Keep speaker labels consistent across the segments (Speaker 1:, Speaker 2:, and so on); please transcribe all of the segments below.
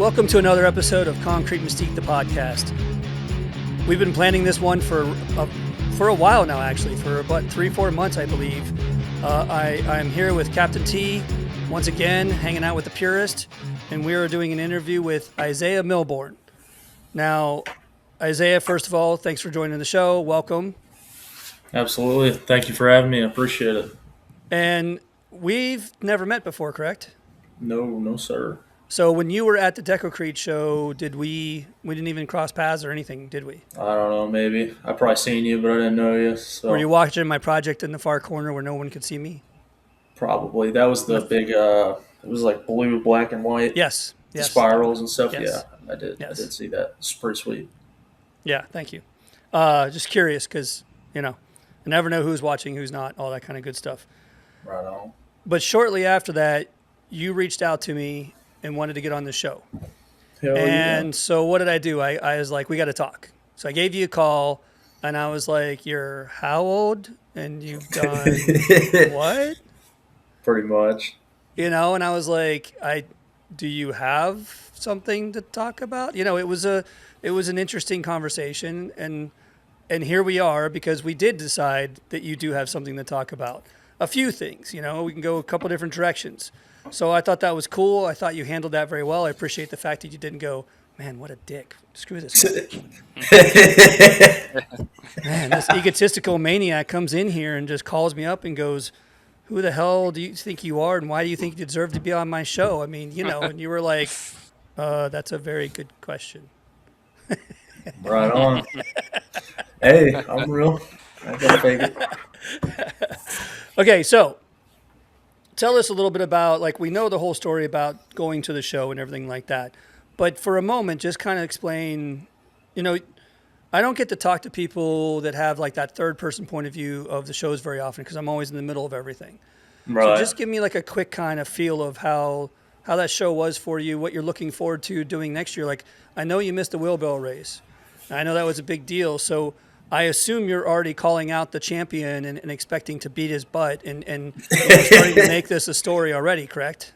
Speaker 1: Welcome to another episode of Concrete Mystique, the podcast. We've been planning this one for a while now, actually, for about 3-4 months, I believe. I'm here with Captain T, once again, hanging out with the Purist, and we are doing an interview with Isaiah Milbourn. Now, Isaiah, first of all, thanks for joining the show. Welcome.
Speaker 2: Absolutely. Thank you for having me. I appreciate it.
Speaker 1: And we've never met before, correct?
Speaker 2: No, sir.
Speaker 1: So when you were at the Decorative show, we didn't even cross paths or anything, did we?
Speaker 2: I don't know, maybe. I probably seen you, but I didn't know you. So.
Speaker 1: Were you watching my project in the far corner where no one could see me?
Speaker 2: Probably. That was the big, it was like blue, black, and white.
Speaker 1: Yes.
Speaker 2: The spirals and stuff.
Speaker 1: Yes.
Speaker 2: Yeah, I did.
Speaker 1: Yes.
Speaker 2: I did see that. It's pretty sweet.
Speaker 1: Yeah, thank you. Just curious because, I never know who's watching, who's not, all that kind of good stuff.
Speaker 2: Right on.
Speaker 1: But shortly after that, you reached out to me and wanted to get on the show. So what did I do? I was like, we got to talk. So I gave you a call, and I was like, you're how old? And you've done what?
Speaker 2: Pretty much.
Speaker 1: And I was like, do you have something to talk about? It was an interesting conversation, and here we are because we did decide that you do have something to talk about. A few things, we can go a couple different directions. So I thought that was cool. I thought you handled that very well. I appreciate the fact that you didn't go, man, what a dick. Screw this guy. Man, this egotistical maniac comes in here and just calls me up and goes, who the hell do you think you are and why do you think you deserve to be on my show? I mean, and you were like, that's a very good question.
Speaker 2: Right on. Hey, I'm real. I gotta fake it.
Speaker 1: Okay, so tell us a little bit about, we know the whole story about going to the show and everything like that. But for a moment, just kind of explain, I don't get to talk to people that have that third person point of view of the shows very often because I'm always in the middle of everything.
Speaker 2: Right.
Speaker 1: So just give me a quick kind of feel of how that show was for you, what you're looking forward to doing next year. I know you missed the wheelbarrow race. I know that was a big deal. So I assume you're already calling out the champion and expecting to beat his butt and you're starting to make this a story already, correct?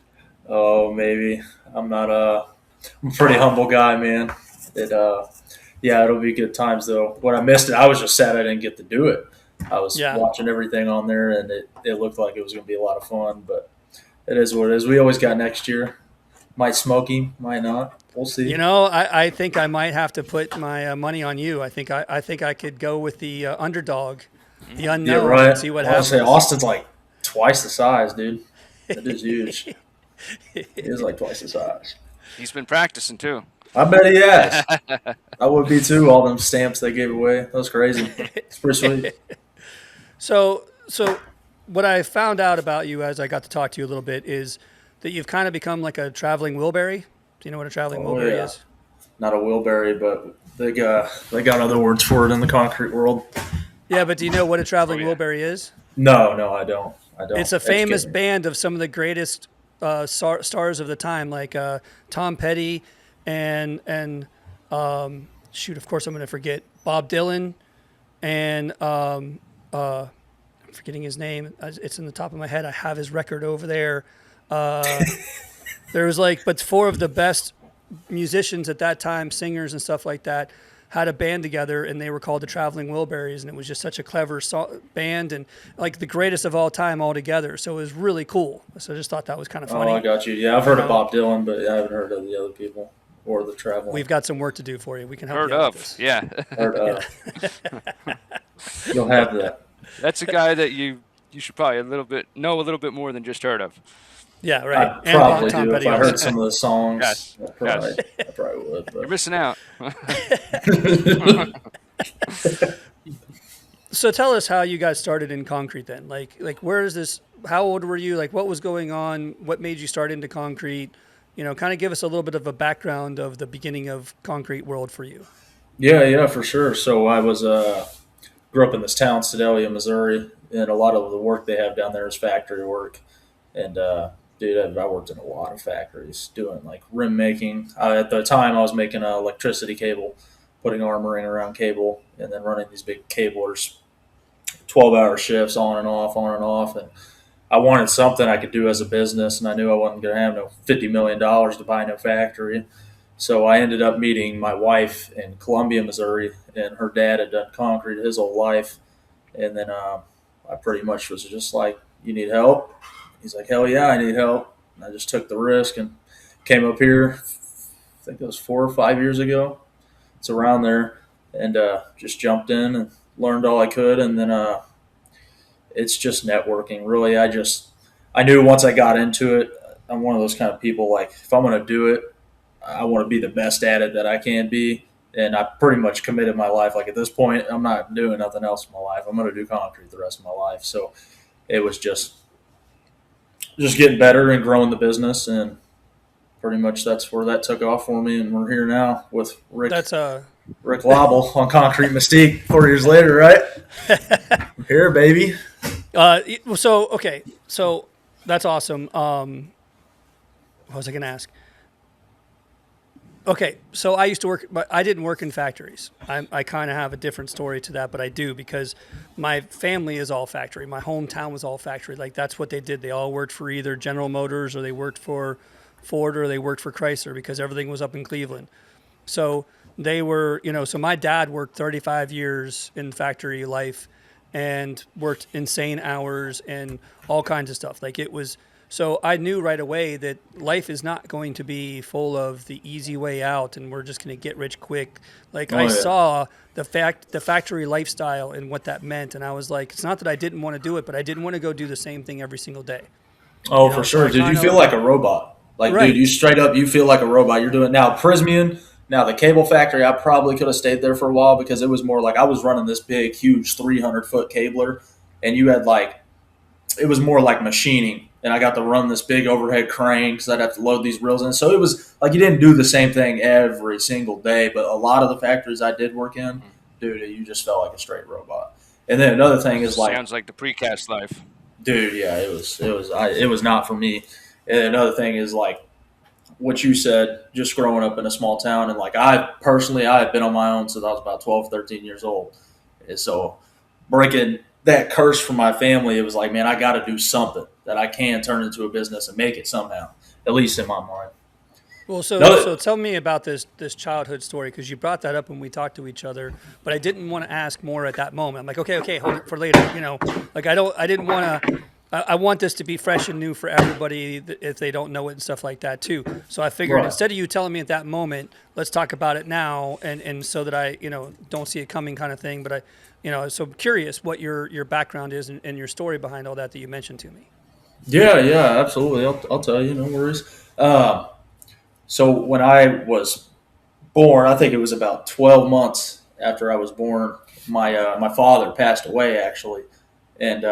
Speaker 2: Oh, maybe. I'm not I'm a pretty humble guy, man. It'll be good times though. When I missed it, I was just sad I didn't get to do it. I was watching everything on there and it looked like it was going to be a lot of fun, but it is what it is. We always got next year. Might smoke him, might not. We'll see.
Speaker 1: I think I might have to put my money on you. I think I could go with the underdog, the unknown, and see what happens.
Speaker 2: I was say Austin's twice the size, dude. That is huge. He is twice the size.
Speaker 3: He's been practicing too.
Speaker 2: I bet he has. I would be too. All them stamps they gave away. That was crazy. It's pretty sweet.
Speaker 1: So what I found out about you as I got to talk to you a little bit is that you've kind of become like a traveling wheelbarrow. Do you know what a traveling wheelbarrow is?
Speaker 2: Not a wheelbarrow, but they got other words for it in the concrete world.
Speaker 1: Yeah, but do you know what a traveling wheelbarrow is?
Speaker 2: No, I don't.
Speaker 1: It's a famous band of some of the greatest stars of the time, like Tom Petty and of course I'm going to forget, Bob Dylan and I'm forgetting his name. It's in the top of my head. I have his record over there. There was but 4 of the best musicians at that time, singers and stuff like that, had a band together, and they were called the Traveling Wilburys, and it was just such a clever band and the greatest of all time all together. So it was really cool. So I just thought that was kind of funny.
Speaker 2: Oh, I got you. Yeah, I've heard of Bob Dylan, but I haven't heard of the other people or the Traveling.
Speaker 1: We've got some work to do for you. We can help
Speaker 3: heard
Speaker 1: you out with
Speaker 3: of,
Speaker 1: this.
Speaker 3: yeah.
Speaker 2: Heard of. You'll have that.
Speaker 3: That's a guy that you should probably know a little bit more than just heard of.
Speaker 1: Yeah, right.
Speaker 2: I probably do if I heard some of the songs.
Speaker 3: Yes.
Speaker 2: I probably would. But.
Speaker 3: You're missing out.
Speaker 1: So tell us how you guys started in concrete then. Where is this? How old were you? What was going on? What made you start into concrete? Kind of give us a little bit of a background of the beginning of concrete world for you.
Speaker 2: Yeah, for sure. So I was grew up in this town, Sedalia, Missouri, and a lot of the work they have down there is factory work. And dude, I worked in a lot of factories doing rim making. At the time, I was making electricity cable, putting armoring around cable, and then running these big cablers, 12-hour shifts on and off. And I wanted something I could do as a business, and I knew I wasn't going to have no $50 million to buy no factory. So I ended up meeting my wife in Columbia, Missouri, and her dad had done concrete his whole life. And then I pretty much was just like, "You need help?" He's like, "Hell yeah, I need help." And I just took the risk and came up here. I think it was 4 or 5 years ago. It's around there, and just jumped in and learned all I could. And then it's just networking. Really, I knew once I got into it, I'm one of those kind of people. Like, if I'm going to do it, I want to be the best at it that I can be. And I pretty much committed my life. Like, at this point, I'm not doing nothing else in my life. I'm going to do concrete the rest of my life. So it was just getting better and growing the business, and pretty much that's where that took off for me. And we're here now with
Speaker 1: That's
Speaker 2: Rick Lobble on Concrete Mystique 4 years later, right? I'm here, baby.
Speaker 1: so okay, so that's awesome. What was I going to ask? Okay, so I used to work, but I didn't work in factories. I kind of have a different story to that, but I do because my family is all factory. My hometown was all factory. Like, that's what they did. They all worked for either General Motors, or they worked for Ford, or they worked for Chrysler, because everything was up in Cleveland. So they were, so my dad worked 35 years in factory life and worked insane hours and all kinds of stuff. Like, it was, so I knew right away that life is not going to be full of the easy way out and we're just going to get rich quick. Like,
Speaker 2: Oh
Speaker 1: I
Speaker 2: yeah.
Speaker 1: saw the factory lifestyle and what that meant, and I was like, it's not that I didn't want to do it, but I didn't want to go do the same thing every single day.
Speaker 2: Oh, for
Speaker 1: So
Speaker 2: sure,
Speaker 1: I
Speaker 2: dude. You
Speaker 1: kind
Speaker 2: feel
Speaker 1: of
Speaker 2: like a robot. Like, dude,
Speaker 1: right.
Speaker 2: you straight up, you feel like a robot. You're doing now Prismian. Now the cable factory, I probably could have stayed there for a while because it was more like I was running this big, huge 300-foot cabler, and you had like it was more like machining, and I got to run this big overhead crane because I'd have to load these reels in. So it was like you didn't do the same thing every single day, but a lot of the factories I did work in, dude, you just felt like a straight robot. And then another thing is like,
Speaker 3: Sounds like the precast life.
Speaker 2: dude, yeah, it was not for me. And another thing is like what you said, just growing up in a small town, and like I personally, I had been on my own since I was about 12, 13 years old. And so breaking that curse from my family, it was like, man, I got to do something that I can turn into a business and make it somehow, at least in my mind.
Speaker 1: Well, so
Speaker 2: No,
Speaker 1: tell me about this childhood story, because you brought that up when we talked to each other, but I didn't want to ask more at that moment. I'm like, okay, hold it for later. Like, I didn't want to. I want this to be fresh and new for everybody if they don't know it and stuff like that too. So I figured,
Speaker 2: right.
Speaker 1: instead of you telling me at that moment, let's talk about it now, and so that I don't see it coming, kind of thing. But so I'm curious what your background is, and your story behind all that you mentioned to me.
Speaker 2: Yeah, absolutely. I'll tell you, no worries. So when I was born, I think it was about 12 months after I was born, my father passed away actually, and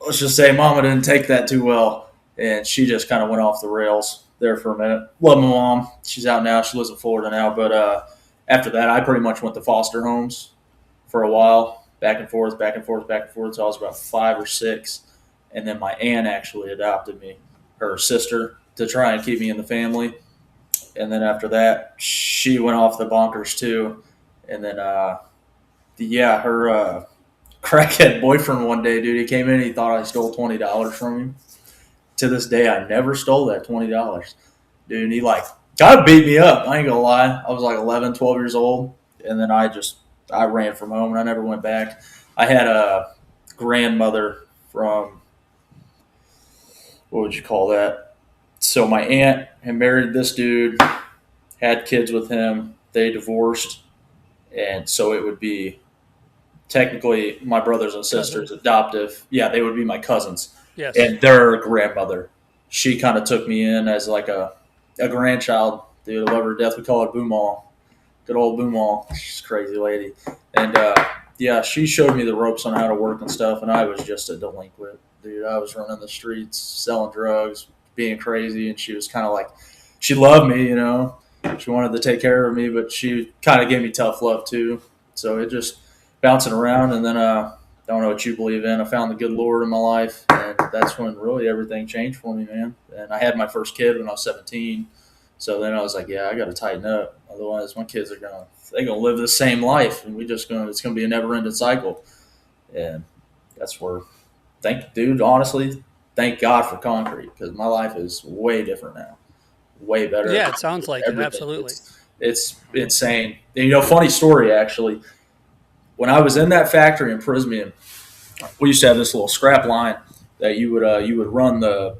Speaker 2: let's just say Mama didn't take that too well, and she just kind of went off the rails there for a minute. Love my mom; she's out now. She lives in Florida now. But after that, I pretty much went to foster homes for a while, back and forth, back and forth, back and forth. So I was about 5 or 6, and then my aunt actually adopted me, her sister, to try and keep me in the family. And then after that, she went off the bonkers too. And then, yeah, her crackhead boyfriend one day, dude, he came in, he thought I stole $20 from him. To this day, I never stole that $20. Dude, and he like kind of beat me up. I ain't gonna lie. I was like 11, 12 years old. And then I ran from home and I never went back. I had a grandmother from, what would you call that? So my aunt had married this dude, had kids with him. They divorced. And so it would be technically my brothers and sisters
Speaker 1: Cousin.
Speaker 2: adoptive. Yeah, they would be my cousins.
Speaker 1: Yes.
Speaker 2: And their grandmother, she kind of took me in as like a grandchild. Dude, I love her to death. We call her Boomal. Good old Boomal. She's a crazy lady. And yeah, she showed me the ropes on how to work and stuff. And I was just a delinquent. Dude, I was running the streets, selling drugs, being crazy. And she was kind of like, she loved me. She wanted to take care of me, but she kind of gave me tough love too. So it just bouncing around. And then don't know what you believe in. I found the good Lord in my life, and that's when really everything changed for me, man. And I had my first kid when I was 17. So then I was like, yeah, I got to tighten up. Otherwise, my kids are gonna live the same life, and it's gonna be a never ending cycle. And that's where, dude, honestly, thank God for concrete because my life is way different now, way better.
Speaker 1: Yeah, it sounds like it.
Speaker 2: Everything.
Speaker 1: Absolutely.
Speaker 2: It's insane. And, funny story actually. When I was in that factory in Prismian, we used to have this little scrap line that you would run the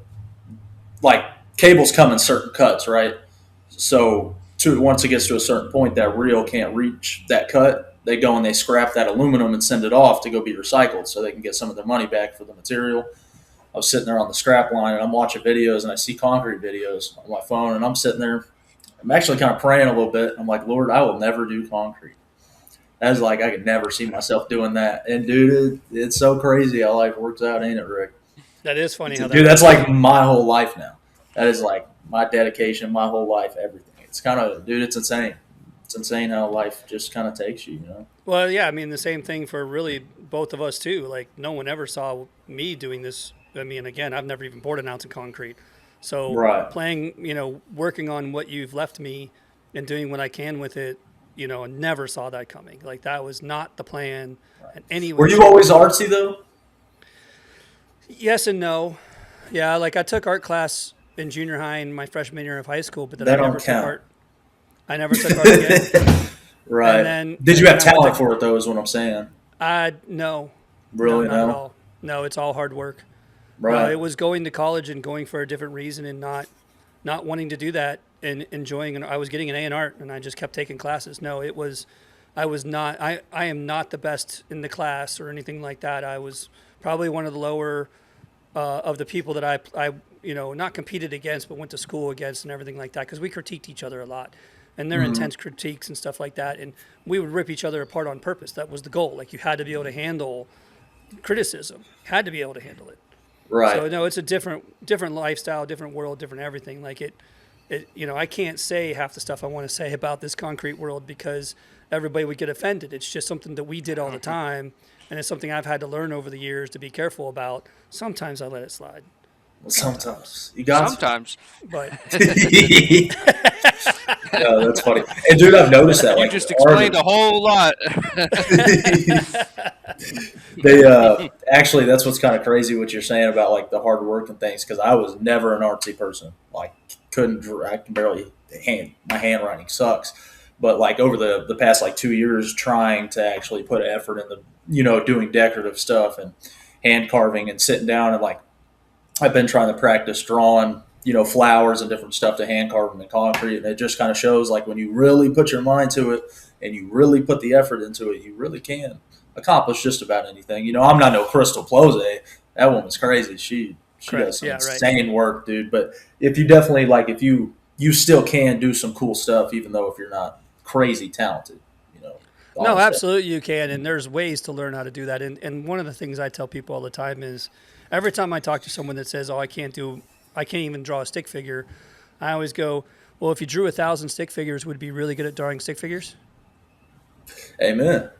Speaker 2: like cables come in certain cuts, right? So once it gets to a certain point, that reel can't reach that cut. They go and they scrap that aluminum and send it off to go be recycled, so they can get some of their money back for the material. I was sitting there on the scrap line and I'm watching videos and I see concrete videos on my phone and I'm sitting there. I'm actually kind of praying a little bit. I'm like, Lord, I will never do concrete. That's like I could never see myself doing that. And dude, it's so crazy how life works out, ain't it, Rick?
Speaker 1: That is funny how that.
Speaker 2: Dude, that's like my whole life now. That is like my dedication, my whole life, everything. It's kind of, dude, it's insane. It's insane how life just kind of takes you,
Speaker 1: Well, yeah, I mean the same thing for really both of us too. Like no one ever saw me doing this. I mean, again, I've never even poured an ounce of concrete. So
Speaker 2: Right.
Speaker 1: playing, working on what you've left me and doing what I can with it, I never saw that coming. Like that was not the plan. And anyway,
Speaker 2: Were you always artsy though?
Speaker 1: yes and no. Yeah, like I took art class in junior high and my freshman year of high school, but then
Speaker 2: That
Speaker 1: I never
Speaker 2: don't
Speaker 1: took
Speaker 2: count.
Speaker 1: art. I never took art again.
Speaker 2: Right.
Speaker 1: And then,
Speaker 2: Did you
Speaker 1: and
Speaker 2: have
Speaker 1: then I went
Speaker 2: talent
Speaker 1: to-
Speaker 2: for it though? Is what I'm saying.
Speaker 1: No.
Speaker 2: Really,
Speaker 1: no, not at
Speaker 2: no.
Speaker 1: all. No, it's all hard work.
Speaker 2: Right.
Speaker 1: It was going to college and going for a different reason and not wanting to do that and enjoying. And I was getting an A in art and I just kept taking classes. No, I was not. I am not the best in the class or anything like that. I was probably one of the lower of the people that I not competed against, but went to school against and everything like that because we critiqued each other a lot. And they're intense critiques and stuff like that. And we would rip each other apart on purpose. That was the goal. Like you had to be able to handle criticism. Had to be able to handle it.
Speaker 2: Right.
Speaker 1: So no, it's a different lifestyle, different world, different everything. Like it, I can't say half the stuff I want to say about this concrete world because everybody would get offended. It's just something that we did all the time, and it's something I've had to learn over the years to be careful about. Sometimes I let it slide,
Speaker 2: Sometimes you got.
Speaker 1: but
Speaker 2: No, that's funny. And dude, I've noticed that.
Speaker 3: You
Speaker 2: Like
Speaker 3: just explained a whole lot.
Speaker 2: they actually, that's what's kind of crazy what you're saying about like the hard work and things. Because I was never an artsy person. Like I can barely my handwriting sucks. But like over the past like 2 years, trying to actually put effort in the doing decorative stuff and hand carving and sitting down and like I've been trying to practice drawing flowers and different stuff to hand carve them in concrete, and it just kind of shows like when you really put your mind to it and you really put the effort into it, you really can accomplish just about anything. I'm not no Crystal Plose. That woman's crazy. She
Speaker 1: Correct.
Speaker 2: does some
Speaker 1: Yeah, right.
Speaker 2: insane work, dude. But if you definitely if you still can do some cool stuff, even though if you're not crazy talented.
Speaker 1: no, absolutely you can, and there's ways to learn how to do that. And one of the things I tell people all the time is, every time I talk to someone that says, "Oh, I can't even draw a stick figure," I always go, "Well, if you drew 1,000 stick figures, would you be really good at drawing stick figures?"
Speaker 2: Amen.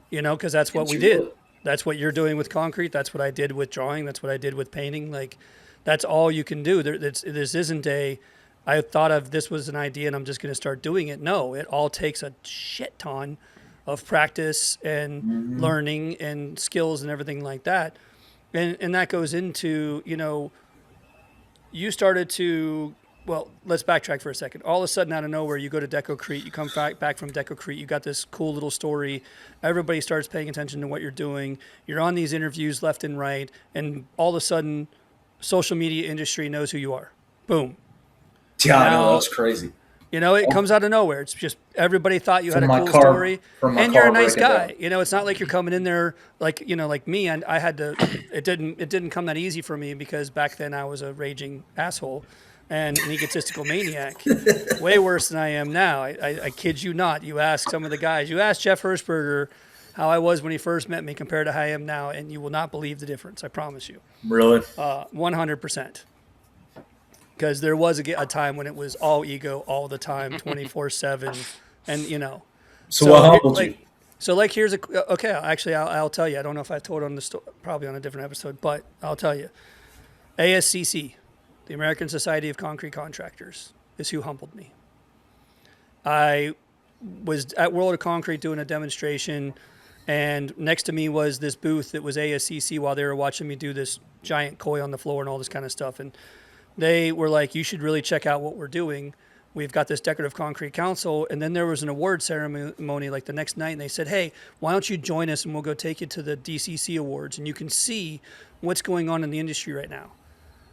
Speaker 1: Because that's what we
Speaker 2: You
Speaker 1: did.
Speaker 2: would.
Speaker 1: That's what you're doing with concrete. That's what I did with drawing. That's what I did with painting. Like, that's all you can do. This isn't I thought of this was an idea and I'm just going to start doing it. No, it all takes a shit ton of practice and learning and skills and everything like that. And that goes into, you started to, well, let's backtrack for a second. All of a sudden, out of nowhere, you go to Decocrete. You come back from Decocrete. You got this cool little story. Everybody starts paying attention to what you're doing. You're on these interviews left and right. And all of a sudden, social media industry knows who you are. Boom.
Speaker 2: Yeah, I know
Speaker 1: Now-
Speaker 2: that's crazy.
Speaker 1: It comes out of nowhere. It's just everybody thought you had a
Speaker 2: From my
Speaker 1: cool
Speaker 2: car-
Speaker 1: story,
Speaker 2: from my
Speaker 1: and you're a
Speaker 2: car
Speaker 1: nice
Speaker 2: breaking
Speaker 1: guy.
Speaker 2: down.
Speaker 1: It's not like you're coming in there like like me. And I had to. It didn't come that easy for me because back then I was a raging asshole and an egotistical maniac, way worse than I am now. I kid you not. You ask some of the guys. You ask Jeff Hirschberger how I was when he first met me compared to how I am now, and you will not believe the difference. I promise you.
Speaker 2: Really?
Speaker 1: 100%. Because there was a time when it was all ego all the time, 24/7, and
Speaker 2: So what humbled
Speaker 1: like,
Speaker 2: you?
Speaker 1: So here's okay. Actually, I'll tell you. I don't know if I told on the probably on a different episode, but I'll tell you. ASCC, the American Society of Concrete Contractors, is who humbled me. I was at World of Concrete doing a demonstration, and next to me was this booth that was ASCC while they were watching me do this giant koi on the floor and all this kind of stuff. And they were like, you should really check out what we're doing. We've got this decorative concrete council. And then there was an award ceremony like the next night. And they said, hey, why don't you join us and we'll go take you to the DCC awards and you can see what's going on in the industry right now.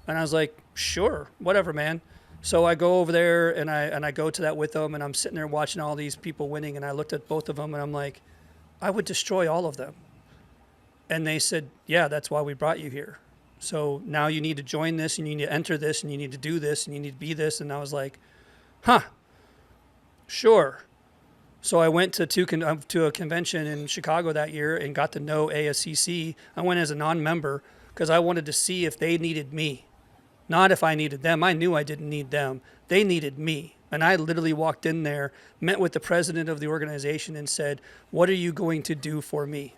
Speaker 1: And I was like, sure, whatever, man. So I go over there and I go to that with them, and I'm sitting there watching all these people winning, and I looked at both of them and I'm like, I would destroy all of them. And they said, yeah, that's why we brought you here. So now you need to join this, and you need to enter this, and you need to do this, and you need to be this. And I was like, huh, sure. So I went to a convention in Chicago that year and got to know ASCC. I went as a non-member because I wanted to see if they needed me. Not if I needed them. I knew I didn't need them. They needed me. And I literally walked in there, met with the president of the organization and said, what are you going to do for me?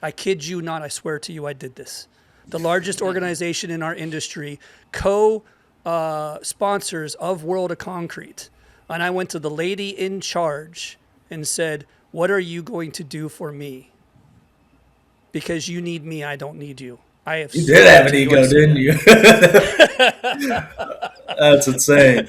Speaker 1: I kid you not. I swear to you, I did this. The largest organization in our industry, sponsors of World of Concrete. And I went to the lady in charge and said, what are you going to do for me? Because you need me. I don't need you. You
Speaker 2: did have an ego, didn't you? That's insane.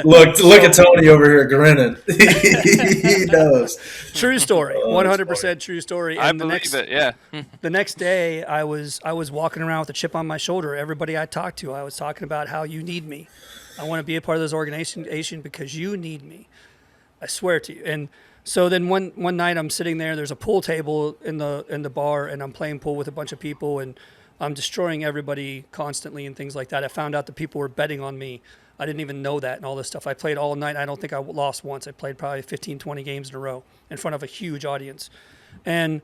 Speaker 2: Look at Tony over here grinning. He knows.
Speaker 1: True story. 100% true story. And
Speaker 3: I believe it. Yeah.
Speaker 1: The next day, I was walking around with a chip on my shoulder. Everybody I talked to, I was talking about how you need me. I want to be a part of this organization because you need me. I swear to you. And so then one night I'm sitting there. There's a pool table in the bar, and I'm playing pool with a bunch of people, and I'm destroying everybody constantly and things like that. I found out that people were betting on me. I didn't even know that and all this stuff. I played all night. I don't think I lost once. I played probably 15, 20 games in a row in front of a huge audience. And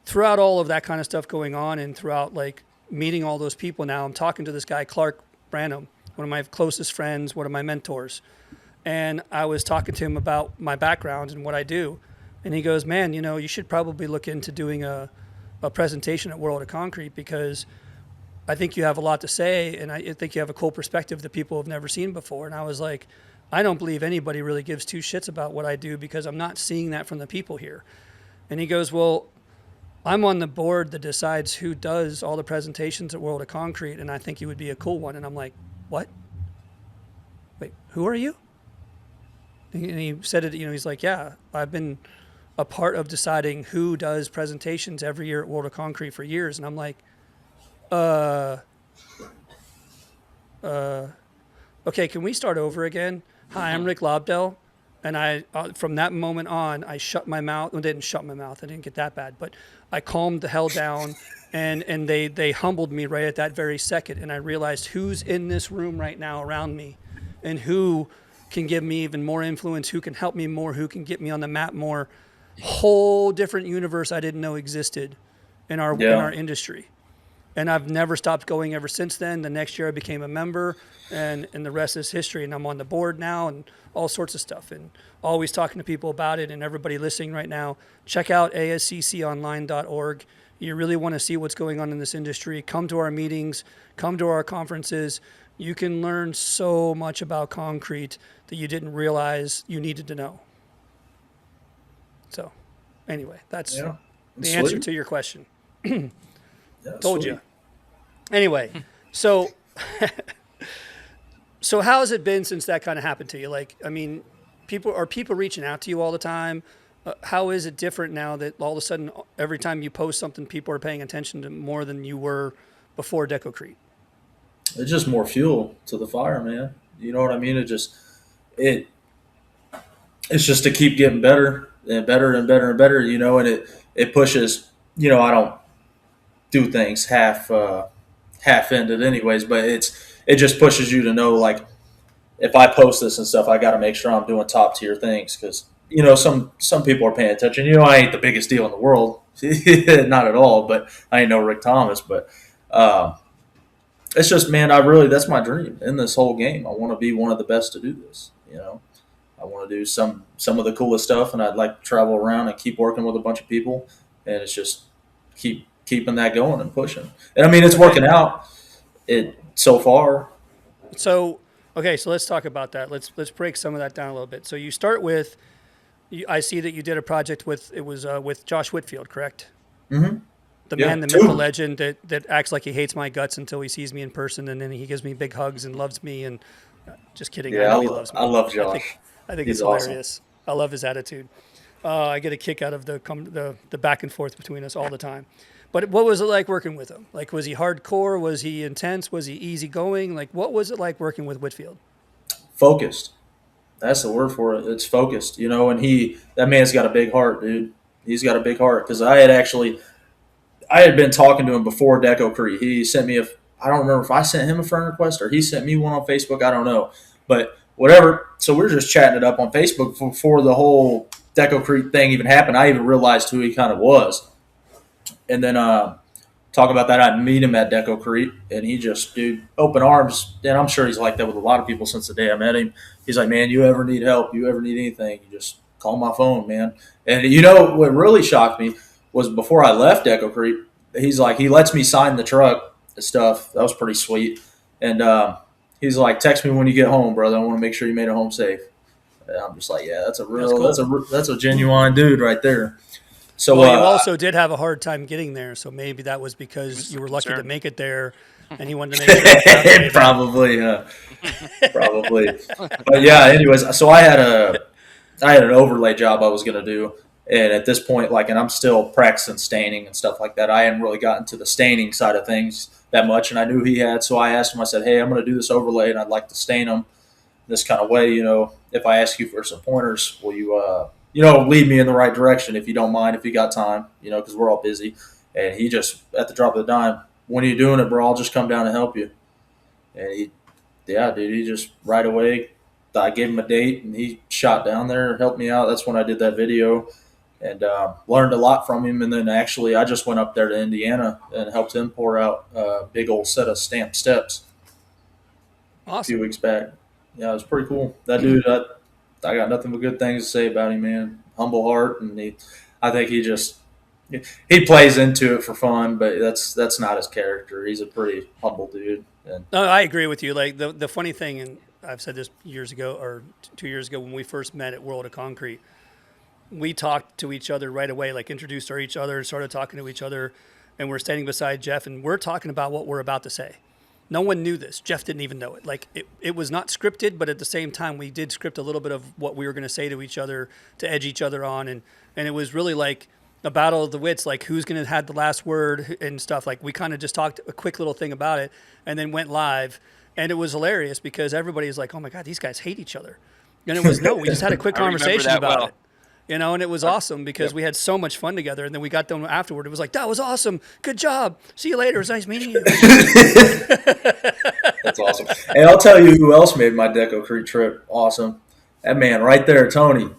Speaker 1: throughout all of that kind of stuff going on, and throughout like meeting all those people now, I'm talking to this guy, Clark Branham, one of my closest friends, one of my mentors. And I was talking to him about my background and what I do. And he goes, man, you should probably look into doing a presentation at World of Concrete because I think you have a lot to say, and I think you have a cool perspective that people have never seen before. And I was like, I don't believe anybody really gives two shits about what I do because I'm not seeing that from the people here. And he goes, well, I'm on the board that decides who does all the presentations at World of Concrete, and I think you would be a cool one. And I'm like, what? Wait, who are you? And he said it, he's like, yeah, I've been a part of deciding who does presentations every year at World of Concrete for years. And I'm like, okay, can we start over again? Hi, I'm Rick Lobdell. And I, from that moment on, I shut my mouth. Well, I didn't shut my mouth. I didn't get that bad, but I calmed the hell down, and they humbled me right at that very second. And I realized who's in this room right now around me, and who can give me even more influence, who can help me more, who can get me on the map more. Whole different universe I didn't know existed in our industry. And I've never stopped going ever since then. The next year I became a member, and the rest is history. And I'm on the board now and all sorts of stuff, and always talking to people about it. And everybody listening right now, check out ascconline.org. You really want to see what's going on in this industry. Come to our meetings, come to our conferences. You can learn so much about concrete that you didn't realize you needed to know. So anyway, that's the answer to your question. Told you. Anyway, so how has it been since that kind of happened to you? Like, I mean, are people reaching out to you all the time? How is it different now that all of a sudden every time you post something, people are paying attention to more than you were before Decocrete?
Speaker 2: It's just more fuel to the fire, man. You know what I mean? It's just to keep getting better and better and better and better, and it pushes, I don't do things half-ended anyways, but it just pushes you to know, like, if I post this and stuff, I got to make sure I'm doing top tier things because, some people are paying attention. I ain't the biggest deal in the world, not at all, but I ain't no Rick Thomas, but it's just, man, that's my dream in this whole game. I want to be one of the best to do this, I want to do some of the coolest stuff, and I'd like to travel around and keep working with a bunch of people, and it's just keeping that going and pushing. And I mean, it's working out so far.
Speaker 1: So, okay, so let's talk about that. Let's break some of that down a little bit. So you start with, I see that you did a project with Josh Whitfield, correct?
Speaker 2: Mm-hmm.
Speaker 1: The
Speaker 2: Yeah,
Speaker 1: man, the myth, the
Speaker 2: two.
Speaker 1: legend that acts like he hates my guts until he sees me in person, and then he gives me big hugs and loves me. And just kidding, I
Speaker 2: Yeah,
Speaker 1: know he loves
Speaker 2: I
Speaker 1: me.
Speaker 2: love
Speaker 1: I think
Speaker 2: Josh.
Speaker 1: I think it's
Speaker 2: He's awesome.
Speaker 1: hilarious. I love his attitude. I get a kick out of the back and forth between us all the time. But what was it like working with him? Like, was he hardcore? Was he intense? Was he easygoing? Like, what was it like working with Whitfield?
Speaker 2: Focused. That's the word for it. It's focused, you know. And that man's got a big heart, dude. He's got a big heart because I had been talking to him before Deco Crete. He sent me I don't remember if I sent him a friend request or he sent me one on Facebook. I don't know, but whatever. So we were just chatting it up on Facebook before the whole Deco Crete thing even happened. I even realized who he kind of was, and then talk about that. I'd meet him at Deco Crete, and he just, dude, open arms. And I'm sure he's like that with a lot of people since the day I met him. He's like, man, you ever need help, you ever need anything, you just call my phone, man. And you know what really shocked me was before I left Deco Crete, he's like, he lets me sign the truck and stuff. That was pretty sweet. And he's like, text me when you get home, brother. I want to make sure you made it home safe. And I'm just like, yeah, that's
Speaker 1: Cool.
Speaker 2: that's a genuine dude right there. So
Speaker 1: Well, you also did have a hard time getting there, so maybe that was because you were lucky to
Speaker 3: concerned.
Speaker 1: make it there, and he wanted to make sure. You found your way back.
Speaker 2: Probably. But yeah, anyways, so I had an overlay job I was gonna do, and at this point, like, and I'm still practicing staining and stuff like that. I hadn't really gotten to the staining side of things that much, and I knew he had, so I asked him. I said, "Hey, I'm gonna do this overlay, and I'd like to stain them this kind of way. You know, if I ask you for some pointers, will you, lead me in the right direction if you don't mind, if you got time, you know, because we're all busy." And he just, at the drop of the dime, when are you doing it, bro? I'll just come down and help you. And he just right away, I gave him a date and he shot down there, helped me out. That's when I did that video and learned a lot from him. And then actually, I just went up there to Indiana and helped him pour out a big old set of stamped steps a few
Speaker 1: Awesome.
Speaker 2: weeks back. Yeah, it was pretty cool. That dude, I got nothing but good things to say about him, man. Humble heart, and I think he plays into it for fun, but that's not his character. He's a pretty humble dude. And
Speaker 1: No, I agree with you. Like the funny thing, and I've said this years ago or 2 years ago when we first met at World of Concrete, we talked to each other right away, like introduced each other, started talking to each other, and we're standing beside Jeff, and we're talking about what we're about to say. No one knew this. Jeff didn't even know it. Like it was not scripted, but at the same time, we did script a little bit of what we were going to say to each other to edge each other on, and it was really like a battle of the wits, like who's going to have the last word and stuff. Like we kind of just talked a quick little thing about it, and then went live, and it was hilarious because everybody was like, "Oh my god, these guys hate each other," and it was no, we just had a quick
Speaker 3: I remember
Speaker 1: conversation
Speaker 3: that
Speaker 1: about
Speaker 3: well.
Speaker 1: it. And it was awesome because we had so much fun together. And then we got done afterward. It was like, that was awesome. Good job. See you later. It was nice meeting you.
Speaker 2: that's awesome. And I'll tell you who else made my Deco Creek trip awesome. That man right there, Tony.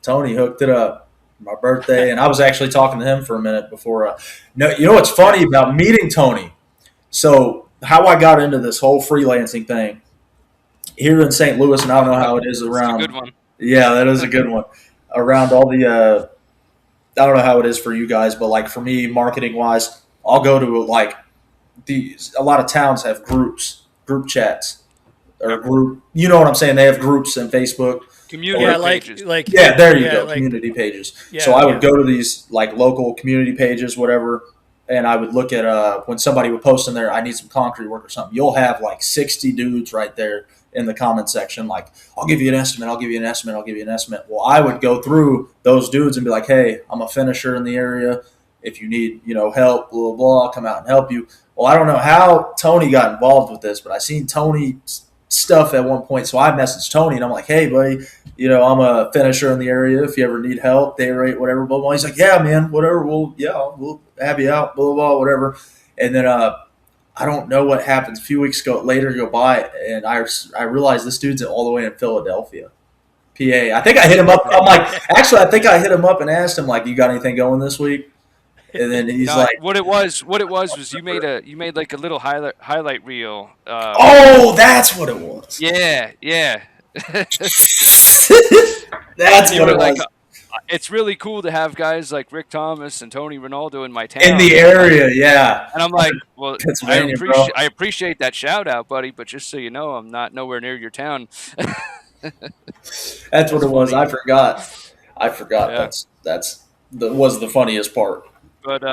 Speaker 2: Tony hooked it up. My birthday, and I was actually talking to him for a minute before. No, you know what's funny about meeting Tony? So how I got into this whole freelancing thing here in St. Louis, and I don't know how it is
Speaker 3: It's a
Speaker 2: around.
Speaker 3: good one.
Speaker 2: Yeah, that is a good one. Around all the, I don't know how it is for you guys, but like for me, marketing wise, I'll go to like a lot of towns have group chats, or
Speaker 3: Yep.
Speaker 2: group. You know what I'm saying? They have groups in Facebook.
Speaker 3: Community
Speaker 1: Yeah,
Speaker 3: pages.
Speaker 2: Yeah, there you
Speaker 1: yeah,
Speaker 2: go.
Speaker 1: like,
Speaker 2: Community pages.
Speaker 1: yeah,
Speaker 2: So I would
Speaker 1: yeah.
Speaker 2: go to these like local community pages, whatever, and I would look at when somebody would post in there, I need some concrete work or something. You'll have like 60 dudes right there in the comment section, like, I'll give you an estimate, I'll give you an estimate, I'll give you an estimate. Well, I would go through those dudes and be like, hey, I'm a finisher in the area. If you need, help, blah, blah, blah, I'll come out and help you. Well, I don't know how Tony got involved with this, but I seen Tony's stuff at one point. So I messaged Tony and I'm like, hey, buddy, I'm a finisher in the area. If you ever need help, day rate, whatever, blah, blah. He's like, yeah, man, whatever. We'll have you out, blah, blah, blah, whatever. And then I don't know what happens. A few weeks later go by, and I realized this dude's all the way in Philadelphia, PA. I think I hit him up. I'm like, actually, I think I hit him up and asked him, like, you got anything going this week? And then he's
Speaker 3: No,
Speaker 2: like,
Speaker 3: what it was you made like a little highlight reel.
Speaker 2: oh, that's what it was.
Speaker 3: Yeah.
Speaker 2: That's
Speaker 3: You
Speaker 2: what
Speaker 3: were
Speaker 2: it
Speaker 3: like,
Speaker 2: was.
Speaker 3: it's really cool to have guys like Rick Thomas and Tony Ronaldo in my town.
Speaker 2: In the area, yeah.
Speaker 3: And I'm like, well,
Speaker 2: Pennsylvania, bro.
Speaker 3: I appreciate that shout out, buddy, but just so you know, I'm not nowhere near your town.
Speaker 2: That's what it was.
Speaker 3: funny.
Speaker 2: I forgot.
Speaker 3: Yeah.
Speaker 2: That was the funniest part.
Speaker 3: But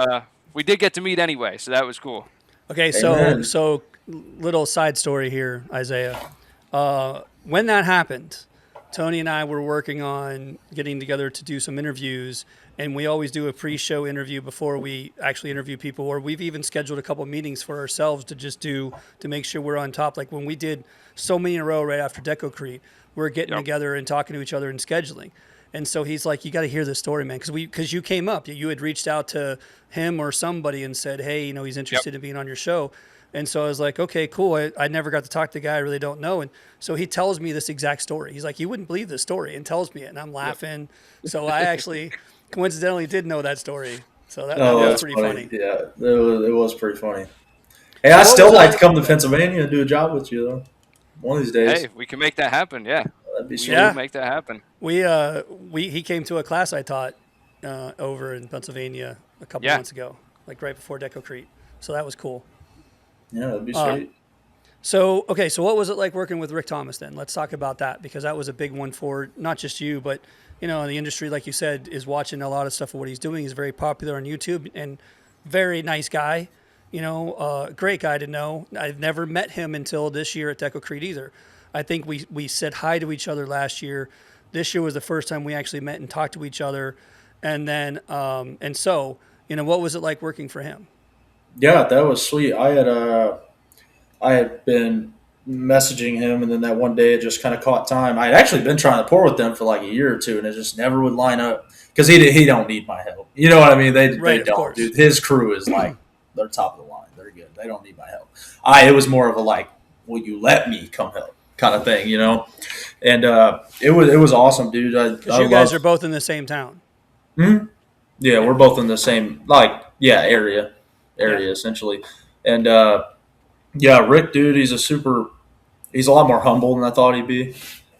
Speaker 3: we did get to meet anyway, so that was cool.
Speaker 1: Okay,
Speaker 2: Amen.
Speaker 1: so little side story here, Isaiah. When that happened, Tony and I were working on getting together to do some interviews, and we always do a pre-show interview before we actually interview people, or we've even scheduled a couple meetings for ourselves to just do to make sure we're on top. Like when we did so many in a row right after Decocrete, we're getting
Speaker 3: Yep.
Speaker 1: together and talking to each other and scheduling. And so he's like, "You got to hear this story, man," because you came up, you had reached out to him or somebody and said, "Hey, he's interested in being on your show." And so I was like, "Okay, cool." I never got to talk to the guy I really don't know, and so he tells me this exact story. He's like, "You wouldn't believe this story," and tells me it, and I'm laughing. So I actually coincidentally did know that story. So that
Speaker 2: Oh,
Speaker 1: was
Speaker 2: that's
Speaker 1: pretty
Speaker 2: funny.
Speaker 1: funny.
Speaker 2: Yeah, it was pretty funny. Hey,
Speaker 1: So
Speaker 2: I
Speaker 1: what
Speaker 2: still
Speaker 1: was it
Speaker 2: like to
Speaker 1: like?
Speaker 2: come to Pennsylvania and do a job with you, though. One of these days.
Speaker 3: Hey, we can make that happen. Yeah,
Speaker 2: That'd be
Speaker 3: we
Speaker 2: sweet.
Speaker 3: will
Speaker 1: Yeah.
Speaker 3: make that happen.
Speaker 1: He came to a class I taught over in Pennsylvania a couple
Speaker 3: Yeah.
Speaker 1: months ago, like right before Decocrete. So that was cool.
Speaker 2: Yeah, that'd be
Speaker 1: Uh,
Speaker 2: sweet.
Speaker 1: So, okay, so what was it like working with Rick Thomas then? Let's talk about that because that was a big one for not just you, but the industry, like you said, is watching a lot of stuff of what he's doing. He's very popular on YouTube and very nice guy. Great guy to know. I've never met him until this year at Decocrete either. I think we said hi to each other last year. This year was the first time we actually met and talked to each other, and then what was it like working for him?
Speaker 2: Yeah, that was sweet. I had been messaging him, and then that one day it just kind of caught time. I had actually been trying to pour with them for like a year or two, and it just never would line up because he don't need my help. You know what I mean? They
Speaker 1: Right, of
Speaker 2: don't,
Speaker 1: course.
Speaker 2: dude. His crew is like they're top of the line. They're good. They don't need my help. It was more of a like, will you let me come help kind of thing, And it was awesome, dude.
Speaker 1: Because
Speaker 2: I
Speaker 1: you guys
Speaker 2: love.
Speaker 1: are both in the same town.
Speaker 2: Hmm? Yeah, we're both in the same area
Speaker 1: Yeah.
Speaker 2: essentially, and yeah, Rick, dude, he's a lot more humble than I thought he'd be.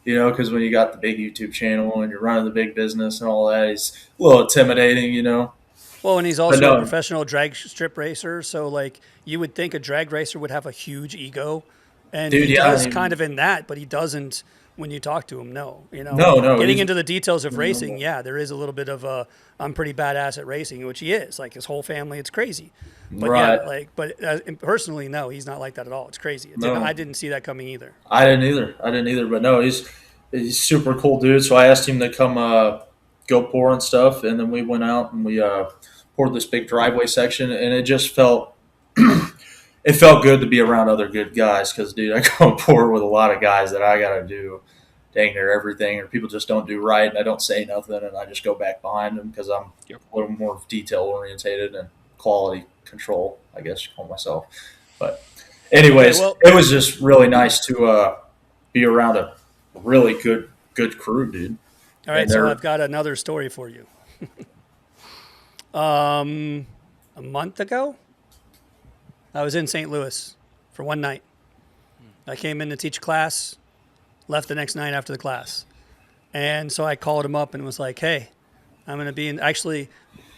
Speaker 2: Because when you got the big YouTube channel and you're running the big business and all that, he's a little intimidating.
Speaker 1: Well, and he's
Speaker 2: But
Speaker 1: also a
Speaker 2: no,
Speaker 1: professional drag strip racer, so like you would think a drag racer would have a huge ego, and
Speaker 2: dude,
Speaker 1: he
Speaker 2: yeah,
Speaker 1: does kind of in that, but he doesn't when you talk to him. No,
Speaker 2: no,
Speaker 1: getting
Speaker 2: he's
Speaker 1: into the details of
Speaker 2: really
Speaker 1: racing,
Speaker 2: humble.
Speaker 1: yeah, there is a little bit of a I'm pretty badass at racing, which he is. Like his whole family, it's crazy. But yeah,
Speaker 2: Right.
Speaker 1: and personally, no, he's not like that at all. It's crazy.
Speaker 2: No,
Speaker 1: I didn't see that coming either.
Speaker 2: I didn't either. But no, he's super cool, dude. So I asked him to come go pour and stuff, and then we went out and we poured this big driveway section, and it just felt it felt good to be around other good guys because, dude, I go and pour with a lot of guys that I got to do dang near everything, or people just don't do right, and I don't say nothing, and I just go back behind them because I'm
Speaker 3: Yep.
Speaker 2: a little more detail orientated and quality control, I guess you call myself. But,
Speaker 1: Okay,
Speaker 2: anyways,
Speaker 1: well,
Speaker 2: it was just really nice to be around a really good crew, dude.
Speaker 1: all
Speaker 2: And
Speaker 1: right, so
Speaker 2: they're
Speaker 1: I've got another story for you. A month ago, I was in St. Louis for one night. I came in to teach class, left the next night after the class. And so I called him up and was like, "Hey, I'm going to be in." Actually,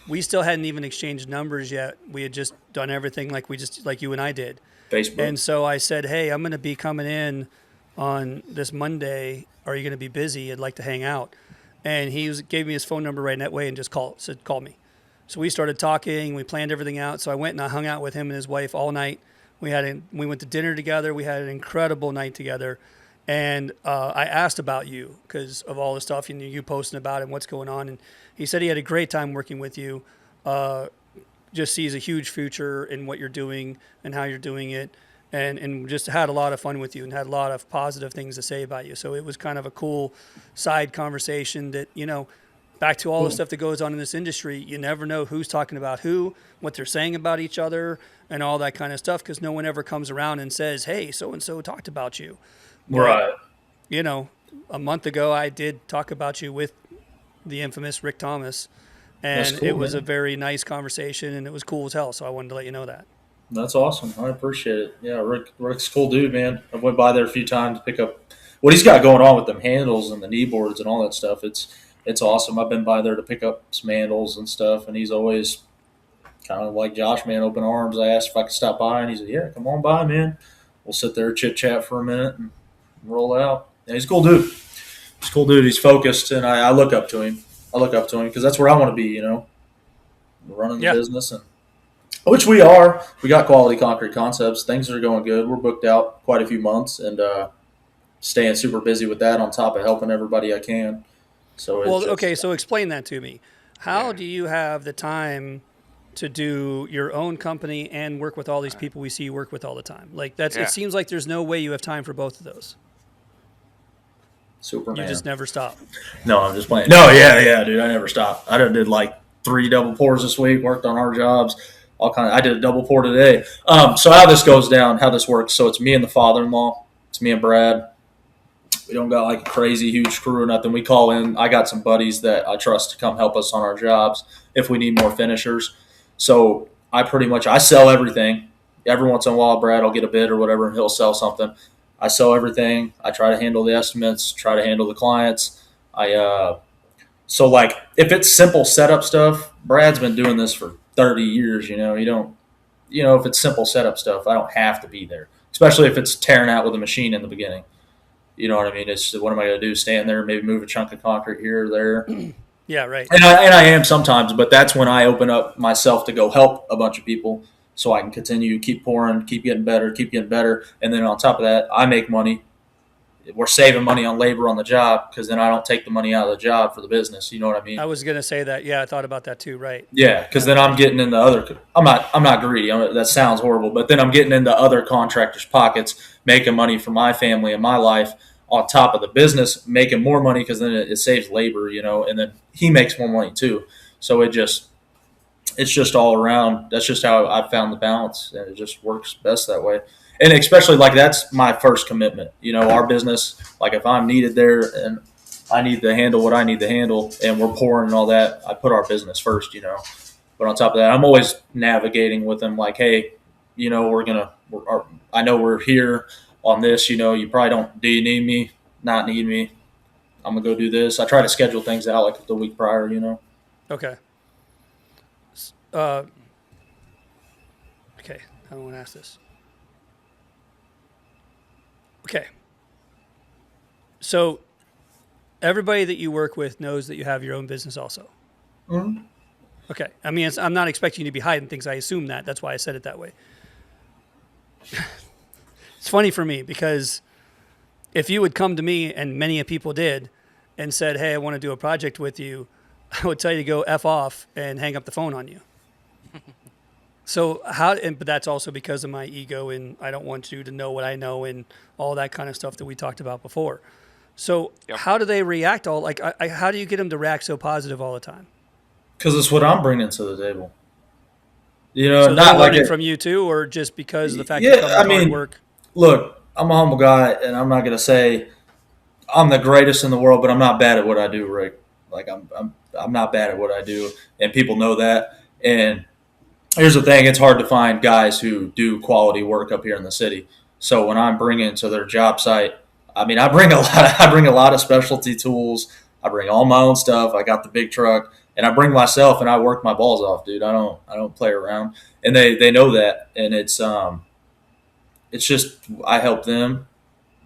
Speaker 1: we still hadn't even exchanged numbers yet. We had just done everything like you and I did.
Speaker 2: Facebook.
Speaker 1: And so I said, "Hey, I'm going to be coming in on this Monday. Are you going to be busy? I'd like to hang out." And gave me his phone number right that way and just said, "Call me." So we started talking. We planned everything out. So I went and I hung out with him and his wife all night. We went to dinner together. We had an incredible night together. And I asked about you because of all the stuff you posting about and what's going on. And he said he had a great time working with you. Just sees a huge future in what you're doing and how you're doing it. And just had a lot of fun with you and had a lot of positive things to say about you. So it was kind of a cool side conversation that, back to all the stuff that goes on in this industry, you never know who's talking about who, what they're saying about each other, and all that kind of stuff because no one ever comes around and says, "Hey, so-and-so talked about you." But,
Speaker 2: Right.
Speaker 1: a month ago, I did talk about you with the infamous Rick Thomas,
Speaker 2: That's
Speaker 1: and
Speaker 2: cool,
Speaker 1: it was a
Speaker 2: man.
Speaker 1: very nice conversation, and it was cool as hell. So I wanted to let you know that.
Speaker 2: That's awesome. I appreciate it. Yeah, Rick's a cool dude, man. I went by there a few times to pick up what he's got going on with them handles and the knee boards and all that stuff. It's awesome. I've been by there to pick up some handles and stuff, and he's always kind of like Josh, man, open arms. I asked if I could stop by, and he said, "Yeah, come on by, man. We'll sit there, chit chat for a minute, and roll out." Yeah, he's a cool dude. He's a cool dude. He's focused, and I look up to him. I look up to him because that's where I want to be, running the
Speaker 1: Yeah.
Speaker 2: business and which we are. We got Quality Concrete Concepts. Things are going good. We're booked out quite a few months and staying super busy with that on top of helping everybody I can. So it's
Speaker 1: Well,
Speaker 2: just
Speaker 1: okay, so explain that to me. How
Speaker 3: Yeah.
Speaker 1: do you have the time to do your own company and work with all these people we see you work with all the time? Like that's it
Speaker 3: Yeah.
Speaker 1: seems like there's no way you have time for both of those. You
Speaker 2: Superman.
Speaker 1: just never stop.
Speaker 2: No, I'm just playing. No, yeah, dude. I never stopped. I did like 3 double pours this week. Worked on our jobs. All kind of. I did a double pour today. So how this goes down, how this works. So it's me and the father-in-law. It's me and Brad. We don't got like a crazy huge crew or nothing. We call in. I got some buddies that I trust to come help us on our jobs if we need more finishers. So I sell everything. Every once in a while, Brad will get a bid or whatever, and he'll sell something. I sell everything. I try to handle the estimates. Try to handle the clients. So like if it's simple setup stuff, Brad's been doing this for 30 years. If it's simple setup stuff, I don't have to be there. Especially if it's tearing out with a machine in the beginning. You know what I mean? It's what am I going to do? Stand there, maybe move a chunk of concrete here or there.
Speaker 1: Yeah, right.
Speaker 2: And I am sometimes, but that's when I open up myself to go help a bunch of people so I can continue, keep pouring, keep getting better. And then on top of that, I make money. We're saving money on labor on the job because then I don't take the money out of the job for the business. You know what I mean?
Speaker 1: I was gonna say that. Yeah, I thought about that too. Right.
Speaker 2: Yeah, because then I'm getting into other. I'm not greedy. That sounds horrible, but then I'm getting into other contractors' pockets, making money for my family and my life on top of the business, making more money because then it saves labor, and then he makes more money too. So it's just all around. That's just how I found the balance, and it just works best that way. And especially like that's my first commitment. Our business. Like if I'm needed there and I need to handle what I need to handle, and we're pouring and all that, I put our business first. But on top of that, I'm always navigating with them. Like, hey, I know we're here on this. You probably don't. Do you need me? Not need me. I'm gonna go do this. I try to schedule things out like the week prior.
Speaker 1: Okay. Okay. I don't want to ask this. Okay. So everybody that you work with knows that you have your own business also.
Speaker 2: Mm-hmm.
Speaker 1: Okay. I mean, I'm not expecting you to be hiding things. I assume that. That's why I said it that way. It's funny for me because if you would come to me, and many people did, and said, hey, I want to do a project with you, I would tell you to go F off and hang up the phone on you. So but that's also because of my ego, and I don't want you to know what I know and all that kind of stuff that we talked about before. So
Speaker 3: Yep.
Speaker 1: How do they react how do you get them to react so positive all the time?
Speaker 2: Because it's what I'm bringing to the table.
Speaker 1: So
Speaker 2: not
Speaker 1: they're
Speaker 2: like
Speaker 1: learning from you too, or just because of the fact
Speaker 2: Yeah,
Speaker 1: that you come with hard work?
Speaker 2: Look, I'm a humble guy, and I'm not gonna say I'm the greatest in the world, but I'm not bad at what I do, Rick. Like I'm not bad at what I do, and people know that. And here's the thing: it's hard to find guys who do quality work up here in the city. So when I'm bringing to their job site, I mean, I bring a lot. I bring a lot of specialty tools. I bring all my own stuff. I got the big truck, and I bring myself, and I work my balls off, dude. I don't play around, and they know that, and it's just I help them.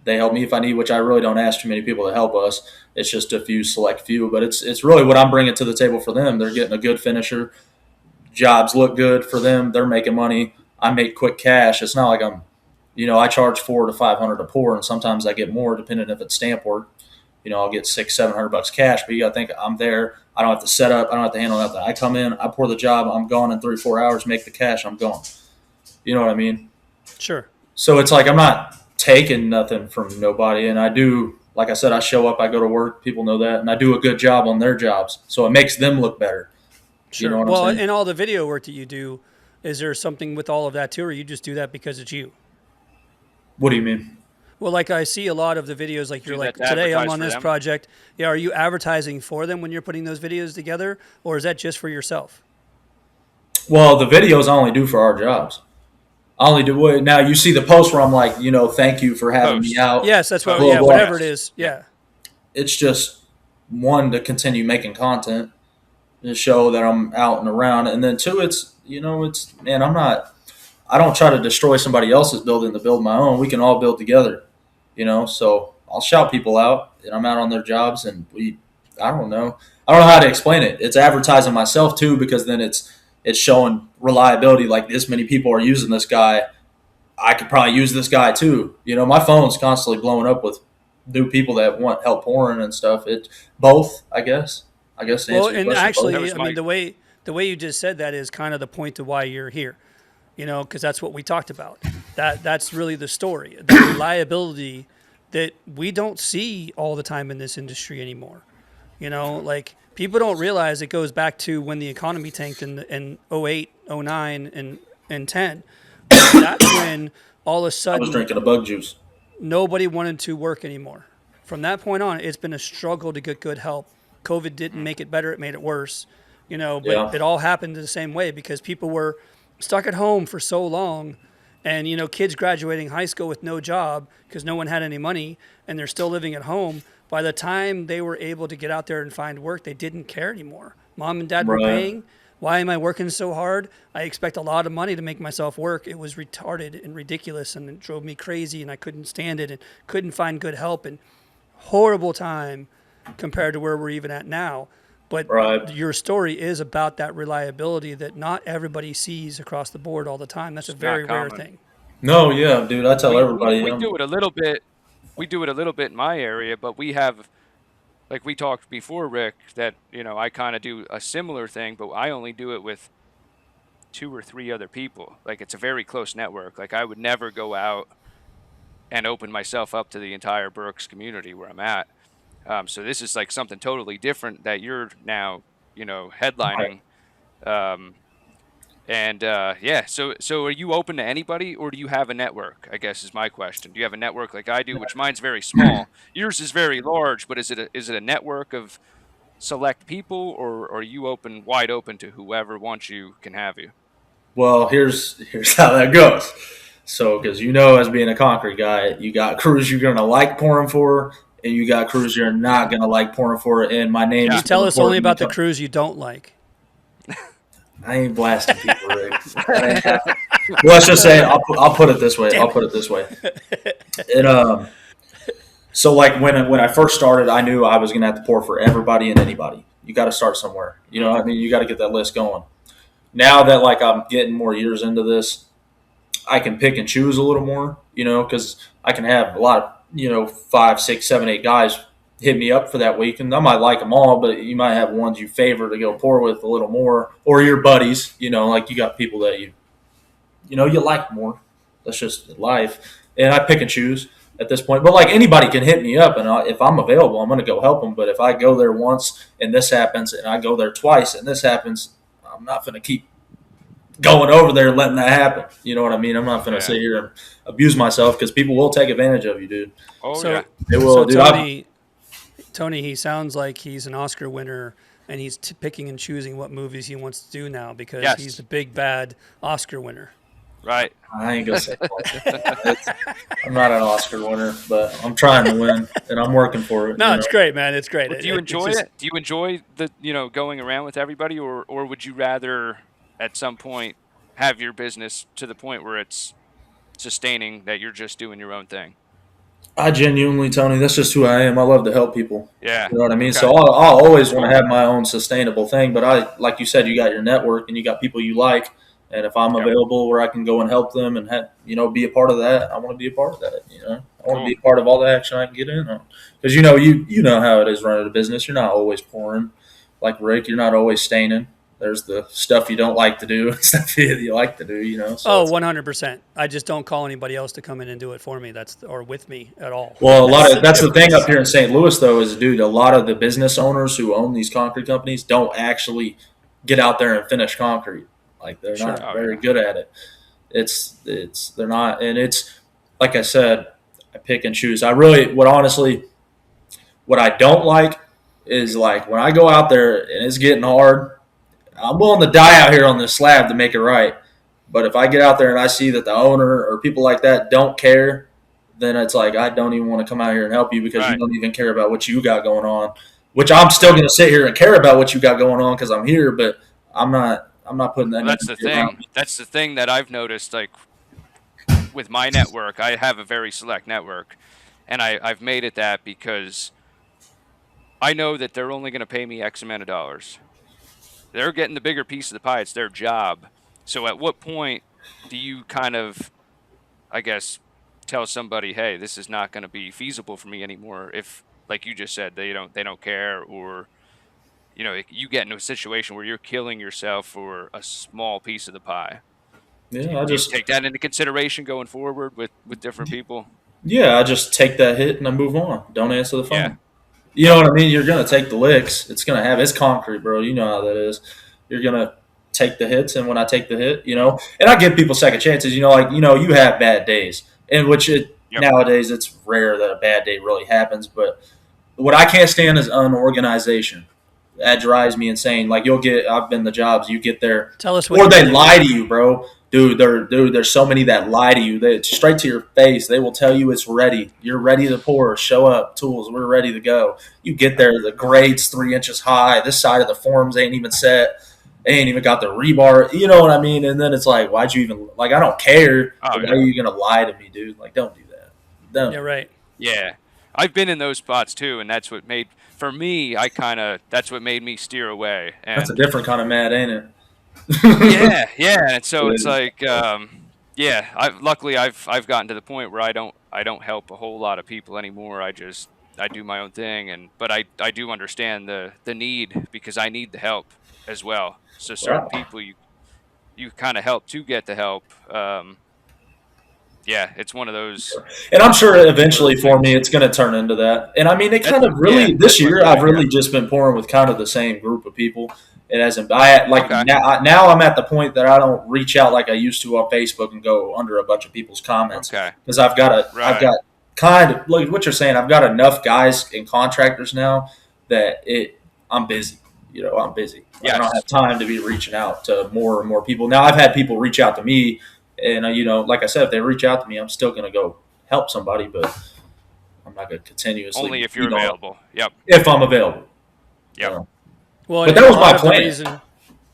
Speaker 2: They help me if I need, which I really don't ask too many people to help us. It's just a few select few, but it's really what I'm bringing to the table for them. They're getting a good finisher. Jobs look good for them. They're making money. I make quick cash. It's not like I charge $400 to $500 a pour, and sometimes I get more depending if it's stamp work. I'll get $600-700 cash, but you got to think I'm there. I don't have to set up. I don't have to handle nothing. I come in, I pour the job. I'm gone in 3-4 hours. Make the cash. I'm gone. You know what I mean?
Speaker 1: Sure.
Speaker 2: So it's like I'm not taking nothing from nobody, and I do. Like I said, I show up. I go to work. People know that, and I do a good job on their jobs, so it makes them look better.
Speaker 1: Sure.
Speaker 2: You know what
Speaker 1: Well,
Speaker 2: I'm saying?
Speaker 1: and all the video work that you do, is there something with all of that too, or you just do that because it's you?
Speaker 2: What do you mean?
Speaker 1: Well, like I see a lot of the videos, like you're
Speaker 3: Do
Speaker 1: like,
Speaker 3: that to
Speaker 1: today I'm
Speaker 3: advertise
Speaker 1: on
Speaker 3: for
Speaker 1: this
Speaker 3: them?
Speaker 1: project. Yeah, are you advertising for them when you're putting those videos together, or is that just for yourself?
Speaker 2: Well, the videos I only do for our jobs. I only do now. You see the post where I'm like, thank you for having me
Speaker 3: Post.
Speaker 2: out.
Speaker 1: Yes, that's what.
Speaker 3: Well,
Speaker 1: Yeah,
Speaker 2: well,
Speaker 1: whatever it is. Yeah.
Speaker 2: It's just one to continue making content to show that I'm out and around, and then two, it's man, I don't try to destroy somebody else's building to build my own. We can all build together, So I'll shout people out, and I'm out on their jobs, and I don't know how to explain it. It's advertising myself too, because then it's showing reliability. Like this many people are using this guy, I could probably use this guy too. You know, my phone's constantly blowing up with new people that want help pouring and stuff. It both, I guess. I guess to
Speaker 1: Well,
Speaker 2: answer your
Speaker 1: and
Speaker 2: question, both.
Speaker 3: That
Speaker 1: actually,
Speaker 3: was
Speaker 1: I mean,
Speaker 3: my
Speaker 1: the way you just said that is kind of the point to why you're here. Because that's what we talked about. That's really the story. The reliability that we don't see all the time in this industry anymore. Like people don't realize it goes back to when the economy tanked in 08, 09, and 10. That's when all of a
Speaker 2: I was
Speaker 1: sudden
Speaker 2: drinking a bug juice.
Speaker 1: nobody wanted to work anymore. From that point on, it's been a struggle to get good help. COVID didn't make it better; it made it worse. But
Speaker 2: Yeah,
Speaker 1: it all happened the same way because people were stuck at home for so long, and kids graduating high school with no job because no one had any money, and they're still living at home. By the time they were able to get out there and find work, they didn't care anymore. Mom and dad were
Speaker 2: right.
Speaker 1: paying. Why am I working so hard? I expect a lot of money to make myself work. It was retarded and ridiculous, and it drove me crazy, and I couldn't stand it, and couldn't find good help, and horrible time compared to where we're even at now. But
Speaker 2: Right.
Speaker 1: your story is about that reliability that not everybody sees across the board all the time. That's a
Speaker 3: it's not
Speaker 1: very rare
Speaker 3: common.
Speaker 1: thing.
Speaker 2: No, yeah, dude. I tell everybody.
Speaker 3: We do it a little bit. We do it a little bit in my area, but we have, like we talked before, Rick, that I kind of do a similar thing, but I only do it with 2 or 3 other people. Like it's a very close network. Like I would never go out and open myself up to the entire Berks community where I'm at. So this is like something totally different that you're now,
Speaker 2: Right.
Speaker 3: headlining. Um, and yeah, so are you open to anybody, or do you have a network? I guess is my question. Do you have a network like I do, which mine's very small? Yours is very large, but is it a network of select people, or are you wide open to whoever wants you can have you?
Speaker 2: Well, here's how that goes. So, because as being a concrete guy, you got crews you're gonna like pouring for, and you got crews you're not gonna like pouring for. And my name
Speaker 1: Can
Speaker 3: Yeah.
Speaker 1: you
Speaker 2: is more
Speaker 1: tell us only
Speaker 2: important.
Speaker 1: about the crews you don't like?
Speaker 2: I ain't blasting people, Rick. That ain't happening. Well, let's just say I'll put it this way.
Speaker 1: Damn
Speaker 2: I'll
Speaker 1: it.
Speaker 2: put it this way. And so like when I first started, I knew I was gonna have to pour for everybody and anybody. You got to start somewhere. I mean, you got to get that list going. Now that like I'm getting more years into this, I can pick and choose a little more. Because I can have a lot of 5, 6, 7, 8 guys hit me up for that week, and I might like them all, but you might have ones you favor to go pour with a little more, or your buddies. Like you got people that you like more. That's just life. And I pick and choose at this point. But like anybody can hit me up, and if I'm available, I'm going to go help them. But if I go there once and this happens, and I go there twice and this happens, I'm not going to keep going over there and letting that happen. You know what I mean? I'm not going to
Speaker 3: Yeah.
Speaker 2: sit here and abuse myself because people will take advantage of you, dude.
Speaker 3: Oh
Speaker 1: So,
Speaker 3: yeah.
Speaker 2: They
Speaker 1: so
Speaker 2: will, dude.
Speaker 1: Tony, he sounds like he's an Oscar winner, and he's picking and choosing what movies he wants to do now because he's
Speaker 3: Yes.
Speaker 1: the big bad Oscar winner.
Speaker 3: Right.
Speaker 2: I ain't gonna say that. I'm not an Oscar winner, but I'm trying to win, and I'm working for it.
Speaker 1: No, it's great, man. It's great.
Speaker 3: Do you
Speaker 1: It's
Speaker 3: enjoy
Speaker 1: just,
Speaker 3: it? Do you enjoy the going around with everybody, or would you rather at some point have your business to the point where it's sustaining that you're just doing your own thing?
Speaker 2: I genuinely, Tony, that's just who I am. I love to help people.
Speaker 3: Yeah.
Speaker 2: You know what I mean?
Speaker 3: Okay.
Speaker 2: So I'll always want
Speaker 3: Cool.
Speaker 2: to have my own sustainable thing. But like you said, you got your network and you got people you like. And if I'm
Speaker 3: Yep.
Speaker 2: available where I can go and help them and be a part of that, I want to be a part of that. I want to
Speaker 3: Cool.
Speaker 2: be a part of all the action I can get in on. Because you know how it is running a business. You're not always pouring, like Rick. You're not always staining. There's the stuff you don't like to do and stuff that you like to do. So
Speaker 1: 100%. I just don't call anybody else to come in and do it for me. Or with me at all.
Speaker 2: Well, that's
Speaker 1: the
Speaker 2: the thing up
Speaker 1: difference.
Speaker 2: here in St. Louis, though, is dude, a lot of the business owners who own these concrete companies don't actually get out there and finish concrete. Like they're
Speaker 1: Sure.
Speaker 2: not
Speaker 3: Oh
Speaker 2: very
Speaker 3: yeah.
Speaker 2: good at it. They're not, and it's like I said, I pick and choose. What I don't like is like when I go out there and it's getting hard. I'm willing to die out here on this slab to make it right. But if I get out there and I see that the owner or people like that don't care, then it's like I don't even want to come out here and help you because you
Speaker 3: Right.
Speaker 2: don't even care about what you got going on. Which I'm still
Speaker 3: Right.
Speaker 2: going to sit here and care about what you got going on because I'm here, but I'm not. I'm not putting that
Speaker 3: Well, that's the
Speaker 2: energy around
Speaker 3: thing.
Speaker 2: me.
Speaker 3: That's the thing that I've noticed. Like with my network, I have a very select network, and I've made it that because I know that they're only going to pay me X amount of dollars. They're getting the bigger piece of the pie. It's their job. So at what point do you kind of, I guess, tell somebody, hey, this is not going to be feasible for me anymore? If, like you just said, they don't care, or you get into a situation where you're killing yourself for a small piece of the pie. Do you,
Speaker 2: Yeah, I
Speaker 3: do you
Speaker 2: just
Speaker 3: take that into consideration going forward with different people?
Speaker 2: I just take that hit and I move on. Don't answer the
Speaker 3: Yeah.
Speaker 2: phone. You know what I mean? You're gonna take the licks. It's gonna have it's concrete, bro. You know how that is. You're gonna take the hits, and when I take the hit, and I give people second chances. You have bad days, and
Speaker 3: Yep.
Speaker 2: nowadays it's rare that a bad day really happens. But what I can't stand is unorganization. That drives me insane. Like I've been the jobs. You get there,
Speaker 1: Tell us what
Speaker 2: or
Speaker 1: you
Speaker 2: they
Speaker 1: do.
Speaker 2: lie to you, bro. Dude, there's so many that lie to you. They straight to your face. They will tell you it's ready. You're ready to pour. Show up, tools. We're ready to go. You get there, the grade's 3 inches high. This side of the forms ain't even set. They ain't even got the rebar. You know what I mean? And then it's like, why'd you even like? I don't care.
Speaker 3: Oh,
Speaker 2: But why
Speaker 3: yeah.
Speaker 2: are you gonna lie to me, dude? Like, don't do that. Don't.
Speaker 1: Yeah, right.
Speaker 3: Yeah. I've been in those spots too, and that's what made for me. That's what made me steer away.
Speaker 2: That's a
Speaker 3: And
Speaker 2: different kind of mad, ain't it?
Speaker 3: yeah. And so it's
Speaker 2: Yeah.
Speaker 3: like, luckily I've gotten to the point where I don't help a whole lot of people anymore. I do my own thing, but I do understand the need, because I need the help as well. So certain
Speaker 2: Wow.
Speaker 3: people you kind of help to get the help. Yeah, it's one of those
Speaker 2: And I'm sure
Speaker 3: one of
Speaker 2: eventually
Speaker 3: those
Speaker 2: for me,
Speaker 3: things.
Speaker 2: it's going to turn into that. And I mean, it
Speaker 3: That's
Speaker 2: kind of really, this
Speaker 3: that's what I'm
Speaker 2: year, I've
Speaker 3: doing. Yeah.
Speaker 2: really just been pouring with kind of the same group of people. It hasn't, like
Speaker 3: Okay.
Speaker 2: now I'm at the point that I don't reach out like I used to on Facebook and go under a bunch of people's comments
Speaker 3: Okay.
Speaker 2: because I've
Speaker 3: Right.
Speaker 2: got kind of like what you're saying. I've got enough guys and contractors now that I'm busy. I'm busy. Like, I don't have
Speaker 3: Yes.
Speaker 2: time to be reaching out to more and more people. Now I've had people reach out to me, and like I said, if they reach out to me, I'm still going to go help somebody, but I'm not going to continuously
Speaker 3: Only if you're
Speaker 2: beat on
Speaker 3: available. Yep.
Speaker 2: if I'm available.
Speaker 3: Yep.
Speaker 2: So,
Speaker 1: Well,
Speaker 2: but
Speaker 1: and
Speaker 2: that was
Speaker 1: a
Speaker 2: my
Speaker 1: lot of the
Speaker 2: plan.
Speaker 1: reason,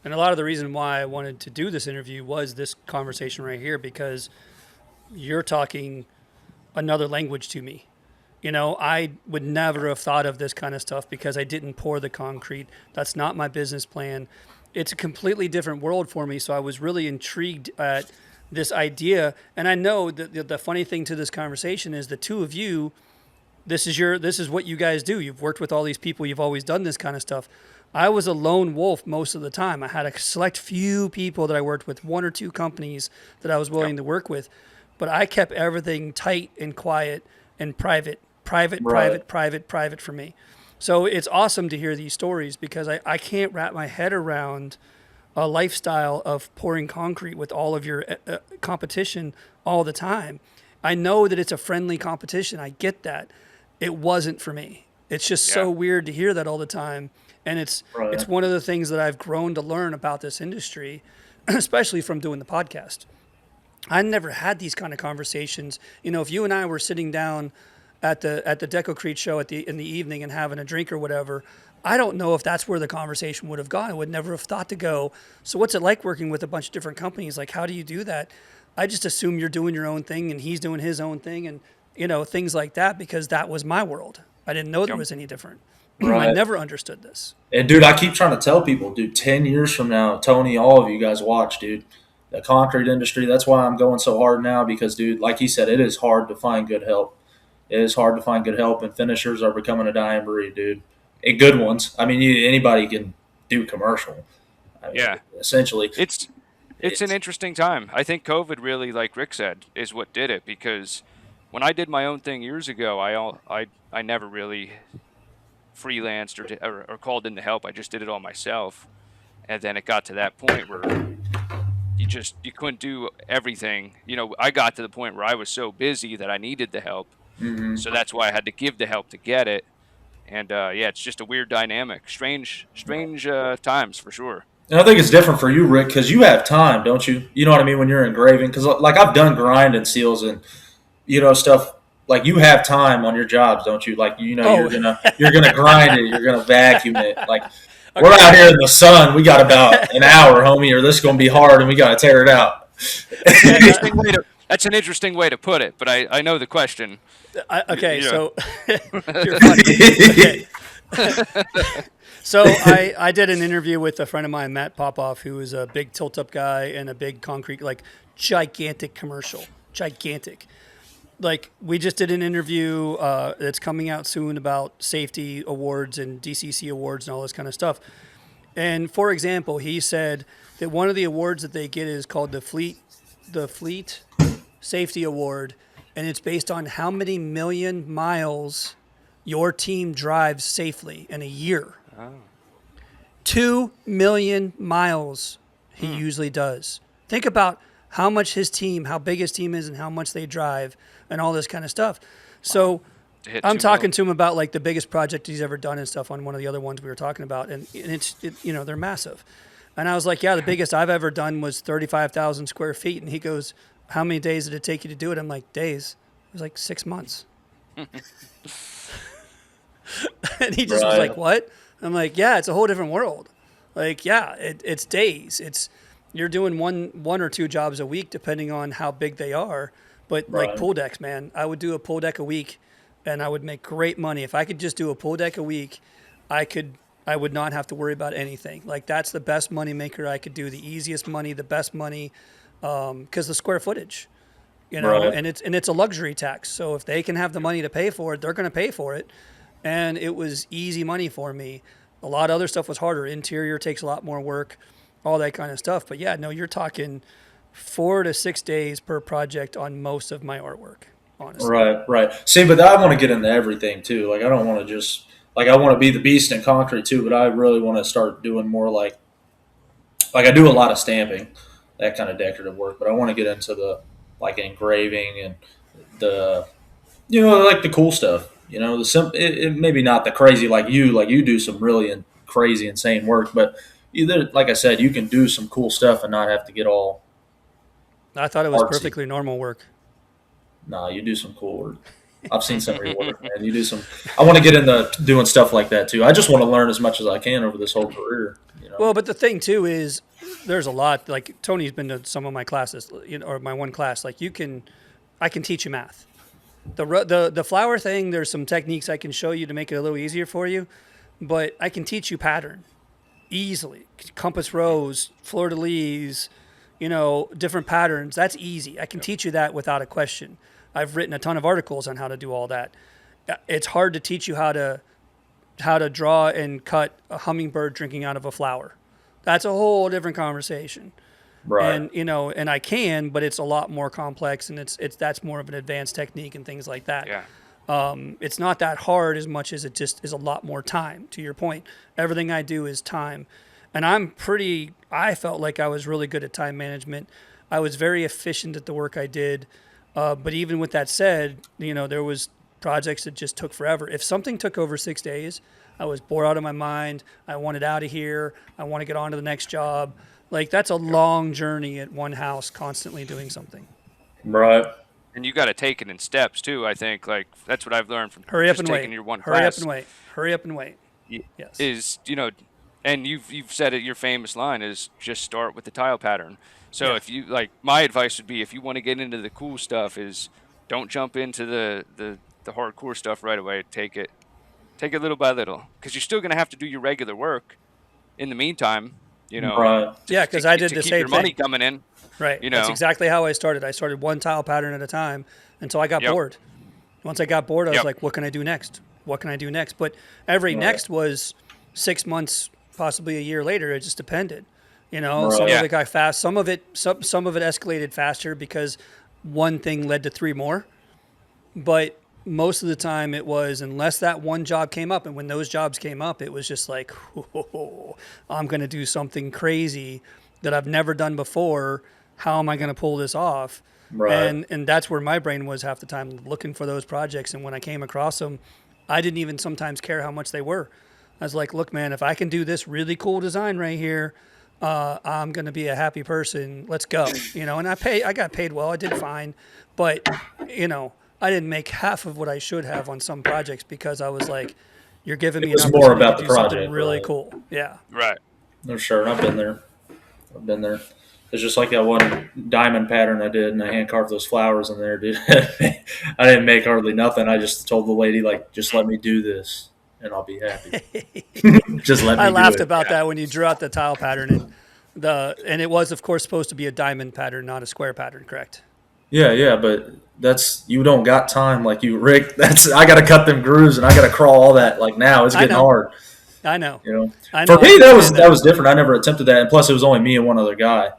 Speaker 1: and a lot of the reason why I wanted to do this interview was this conversation right here, because you're talking another language to me. I would never have thought of this kind of stuff because I didn't pour the concrete. That's not my business plan. It's a completely different world for me. So I was really intrigued at this idea. And I know that the funny thing to this conversation is the two of you, this is what you guys do. You've worked with all these people. You've always done this kind of stuff. I was a lone wolf most of the time. I had a select few people that I worked with, one or two companies that I was willing to work with, but I kept everything tight and quiet and private
Speaker 2: Right.
Speaker 1: for me. So it's awesome to hear these stories because I can't wrap my head around a lifestyle of pouring concrete with all of your competition all the time. I know that it's a friendly competition. I get that. It wasn't for me. It's just so
Speaker 3: Yeah.
Speaker 1: weird to hear that all the time. And it's
Speaker 2: Right.
Speaker 1: one of the things that I've grown to learn about this industry, especially from doing the podcast. I never had these kind of conversations. If you and I were sitting down at the Decocrete show in the evening and having a drink or whatever, I don't know if that's where the conversation would have gone. I would never have thought to go, so what's it like working with a bunch of different companies? Like, how do you do that? I just assume you're doing your own thing and he's doing his own thing and, things like that, because that was my world. I didn't know there
Speaker 3: Yep.
Speaker 1: was any different. I
Speaker 2: Right.
Speaker 1: never understood this.
Speaker 2: And dude, I keep trying to tell people, dude, 10 years from now, Tony, all of you guys watch, dude. The concrete industry, that's why I'm going so hard now because, dude, like he said, it is hard to find good help. It is hard to find good help, and finishers are becoming a dying breed, dude. And good ones. I mean, anybody can do commercial. I mean,
Speaker 3: Yeah.
Speaker 2: essentially.
Speaker 3: It's an interesting time. I think COVID really, like Rick said, is what did it, because when I did my own thing years ago, I never really freelanced or called in the help. I just did it all myself, and then it got to that point where you couldn't do everything. I got to the point where I was so busy that I needed the help,
Speaker 2: Mhm.
Speaker 3: so that's why I had to give the help to get it. And it's just a weird dynamic, strange times for sure.
Speaker 2: And I think it's different for you, Rick, because you have time, don't you? You know what I mean when you're engraving. Because like I've done grind and seals and stuff. Like you have time on your jobs, don't you? Like
Speaker 1: Oh,
Speaker 2: you're gonna grind it, you're gonna vacuum it. Like we're
Speaker 1: okay.
Speaker 2: out here in the sun, we got about an hour, homie, or this is gonna be hard, and we gotta tear it out.
Speaker 1: Yeah,
Speaker 3: That's an interesting way to put it, but I know the question.
Speaker 1: okay,
Speaker 3: Yeah.
Speaker 1: so you're funny. Okay. So I did an interview with a friend of mine, Matt Popoff, who is a big tilt up guy and a big concrete, like gigantic commercial, gigantic. Like we just did an interview that's coming out soon about safety awards and DCC awards and all this kind of stuff. And for example, he said that one of the awards that they get is called the Fleet Safety Award, and it's based on how many million miles your team drives safely in a year.
Speaker 3: Oh.
Speaker 1: 2 million miles he usually does. Think about how much how big his team is and how much they drive and all this kind of stuff. So
Speaker 3: To hit
Speaker 1: I'm
Speaker 3: 2
Speaker 1: talking
Speaker 3: mil.
Speaker 1: to him about like the biggest project he's ever done and stuff on one of the other ones we were talking about. And they're massive. And I was like, yeah, the biggest I've ever done was 35,000 square feet. And he goes, how many days did it take you to do it? I'm like, days. It was like 6 months. And he just was
Speaker 2: Right.
Speaker 1: like, what? I'm like, yeah, it's a whole different world. Like, yeah, it's days. You're doing one or two jobs a week depending on how big they are. But like
Speaker 2: Right.
Speaker 1: pool decks, man, I would do a pool deck a week and I would make great money. If I could just do a pool deck a week, I would not have to worry about anything. Like that's the best money maker I could do, the easiest money, the best money, because the square footage,
Speaker 2: Right.
Speaker 1: and it's a luxury tax. So if they can have the money to pay for it, they're going to pay for it. And it was easy money for me. A lot of other stuff was harder. Interior takes a lot more work, all that kind of stuff. But yeah, no, you're talking 4 to 6 days per project on most of my artwork, honestly.
Speaker 2: Right. See, but I want to get into everything too. Like I don't want to just like I want to be the beast in concrete too, but I really want to start doing more like I do a lot of stamping, that kind of decorative work, but I want to get into the like engraving and the like the cool stuff. It maybe not the crazy like you do some really crazy insane work, but either like I said, you can do some cool stuff and not have to get all
Speaker 1: I thought it was
Speaker 2: artsy.
Speaker 1: perfectly normal work.
Speaker 2: Nah, you do some cool work. I've seen some of your work, man. You do some. I want to get into doing stuff like that too. I just want to learn as much as I can over this whole career.
Speaker 1: Well, but the thing too is there's a lot. Like Tony's been to some of my classes, or my one class. Like I can teach you math. The flower thing, there's some techniques I can show you to make it a little easier for you, but I can teach you pattern easily. Compass rose, fleur de lis, different patterns. That's easy. I can teach you that without a question. I've written a ton of articles on how to do all that. It's hard to teach you how to draw and cut a hummingbird drinking out of a flower. That's a whole different conversation.
Speaker 2: Right.
Speaker 1: And I can, but it's a lot more complex, and that's more of an advanced technique and things like that.
Speaker 3: Yeah.
Speaker 1: It's not that hard as much as it just is a lot more time. To your point, everything I do is time, and I felt like I was really good at time management. I was very efficient at the work I did, but even with that said, there was projects that just took forever. If something took over 6 days, I was bored out of my mind. I wanted out of here. I want to get on to the next job. Like that's a long journey at one house, constantly doing something.
Speaker 2: Right.
Speaker 3: And you got to take it in steps too. I think like that's what I've learned from
Speaker 1: Hurry up
Speaker 3: just
Speaker 1: and
Speaker 3: taking
Speaker 1: wait.
Speaker 3: your one
Speaker 1: Hurry
Speaker 3: class.
Speaker 1: up and wait. Hurry up and wait. Yes.
Speaker 3: Is and you've said it. Your famous line is just start with the tile pattern. So
Speaker 1: Yeah.
Speaker 3: if you like, my advice would be if you want to get into the cool stuff, is don't jump into the hardcore stuff right away. Take it little by little, because you're still gonna have to do your regular work in the meantime.
Speaker 2: Right.
Speaker 1: Yeah, because I did
Speaker 3: to
Speaker 1: the
Speaker 3: keep
Speaker 1: same
Speaker 3: your money
Speaker 1: thing.
Speaker 3: coming in.
Speaker 1: Right. That's exactly how I started. I started one tile pattern at a time until I got
Speaker 3: Yep.
Speaker 1: bored. Once I got bored, I was
Speaker 3: Yep.
Speaker 1: like, what can I do next? What can I do next? But every
Speaker 2: Right.
Speaker 1: next was 6 months, possibly a year later. It just depended.
Speaker 2: Right.
Speaker 1: Some
Speaker 3: Yeah.
Speaker 1: of it got fast. Some of it escalated faster because one thing led to three more. But most of the time it was, unless that one job came up, and when those jobs came up, it was just like, I'm going to do something crazy that I've never done before. How am I going to pull this off?
Speaker 2: Right.
Speaker 1: And that's where my brain was half the time, looking for those projects. And when I came across them, I didn't even sometimes care how much they were. I was like, look, man, if I can do this really cool design right here, I'm going to be a happy person. Let's go. And I got paid well. I did fine. But, I didn't make half of what I should have on some projects because I was like, you're giving me
Speaker 2: It was
Speaker 1: an
Speaker 2: more
Speaker 1: opportunity
Speaker 2: about
Speaker 1: to
Speaker 2: the
Speaker 1: do something
Speaker 2: project,
Speaker 1: really
Speaker 2: right.
Speaker 1: cool. Yeah.
Speaker 3: Right.
Speaker 2: No, sure. I've been there. It's just like that one diamond pattern I did, and I hand carved those flowers in there, dude. I didn't make hardly nothing. I just told the lady, like, just let me do this. and I'll be happy. Just let me
Speaker 1: I
Speaker 2: do
Speaker 1: laughed
Speaker 2: it.
Speaker 1: about that when you drew out the tile pattern, and it was, of course, supposed to be a diamond pattern, not a square pattern, correct?
Speaker 2: Yeah, but you don't got time like you, Rick. I got to cut them grooves and I got to crawl all that. Like now, it's
Speaker 1: I
Speaker 2: getting
Speaker 1: know.
Speaker 2: hard.
Speaker 1: I know.
Speaker 2: You know,
Speaker 1: I
Speaker 2: for
Speaker 1: know. I
Speaker 2: me
Speaker 1: understand
Speaker 2: that was different. I never attempted that, and plus it was only me and one other guy.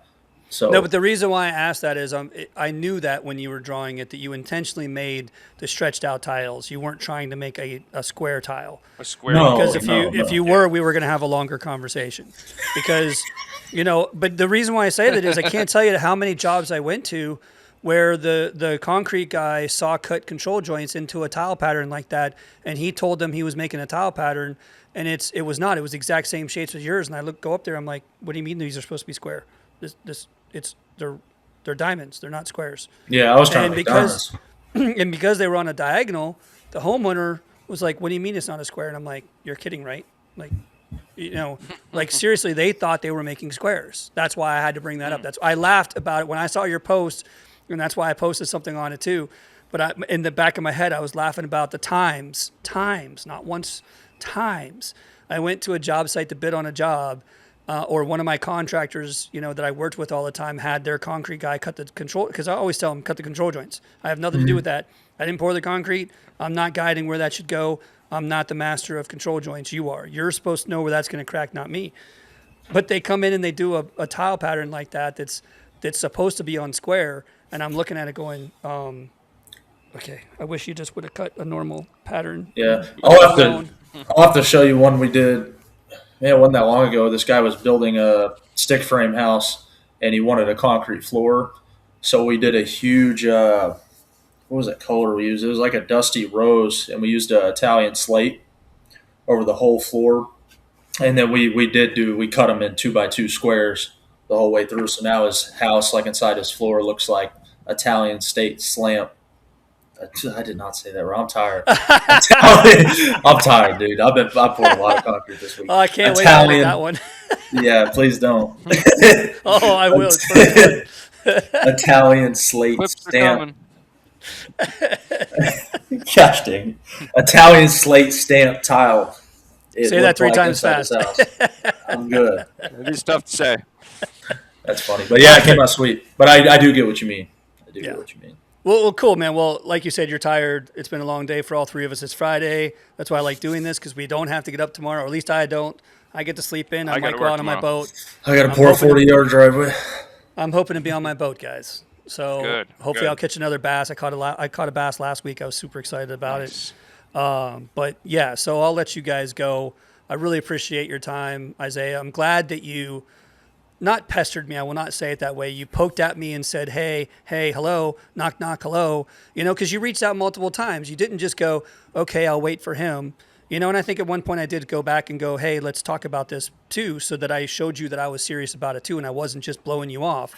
Speaker 2: So
Speaker 1: No, but the reason why I asked that is I knew that when you were drawing it that you intentionally made the stretched out tiles. You weren't trying to make a square tile.
Speaker 3: A square.
Speaker 2: No.
Speaker 1: Because if you were, we were going to have a longer conversation. Because, but the reason why I say that is I can't tell you how many jobs I went to where the concrete guy saw cut control joints into a tile pattern like that, and he told them he was making a tile pattern, and it was not. It was the exact same shapes as yours. And I go up there, I'm like, what do you mean these are supposed to be square? They're diamonds. They're not squares.
Speaker 2: yeah, I was trying
Speaker 1: And
Speaker 2: to make
Speaker 1: because
Speaker 2: diamonds.
Speaker 1: and because they were on a diagonal, the homeowner was like, "What do you mean it's not a square?" And I'm like, "You're kidding, right?" Like, like seriously, they thought they were making squares. That's why I had to bring that up. I laughed about it when I saw your post, and that's why I posted something on it too. But in the back of my head, I was laughing about the times, not once, times. I went to a job site to bid on a job, or one of my contractors, that I worked with all the time, had their concrete guy cut the control, because I always tell them cut the control joints. I have nothing to do with that. I didn't pour the concrete. I'm not guiding where that should go. I'm not the master of control joints. You are. You're supposed to know where that's going to crack, not me. But they come in and they do a tile pattern like that's supposed to be on square, and I'm looking at it going, okay, I wish you just would have cut a normal pattern.
Speaker 2: Yeah, I'll have to show you one we did. Man, it wasn't that long ago. This guy was building a stick frame house, and he wanted a concrete floor. So we did a huge, what was that color we used? It was like a dusty rose, and we used Italian slate over the whole floor. And then we cut them in 2x2 squares the whole way through. So now his house, like inside his floor, looks like Italian state slant. I did not say that wrong. I'm tired. I'm tired, dude. I poured a lot of concrete this week.
Speaker 1: Oh, I can't wait to make that one.
Speaker 2: Yeah, please don't.
Speaker 1: Oh, I will. It's perfect.
Speaker 2: Italian slate
Speaker 3: Clips are
Speaker 2: stamp.
Speaker 3: coming.
Speaker 2: Gosh dang. Italian slate stamp tile.
Speaker 1: Say that 3 times fast.
Speaker 2: I'm good.
Speaker 3: It is tough to say.
Speaker 2: That's funny. But yeah, it came out sweet. But I do get what you mean. I do get what you mean.
Speaker 1: Well, cool, man. Well, like you said, you're tired. It's been a long day for all three of us. It's Friday. That's why I like doing this, because we don't have to get up tomorrow, or at least I don't. I get to sleep in. I might go out on my boat.
Speaker 2: I got to pour a 40-yard driveway.
Speaker 1: I'm hoping to be on my boat, guys. So
Speaker 3: Good,
Speaker 1: hopefully
Speaker 3: good.
Speaker 1: I'll catch another bass. I caught a bass last week. I was super excited about it. But yeah, so I'll let you guys go. I really appreciate your time, Isaiah. I'm glad that you not pestered me. I will not say it that way. You poked at me and said, hey, hello, knock, knock, hello. Because you reached out multiple times. You didn't just go, okay, I'll wait for him. And I think at one point I did go back and go, hey, let's talk about this too, so that I showed you that I was serious about it too, and I wasn't just blowing you off.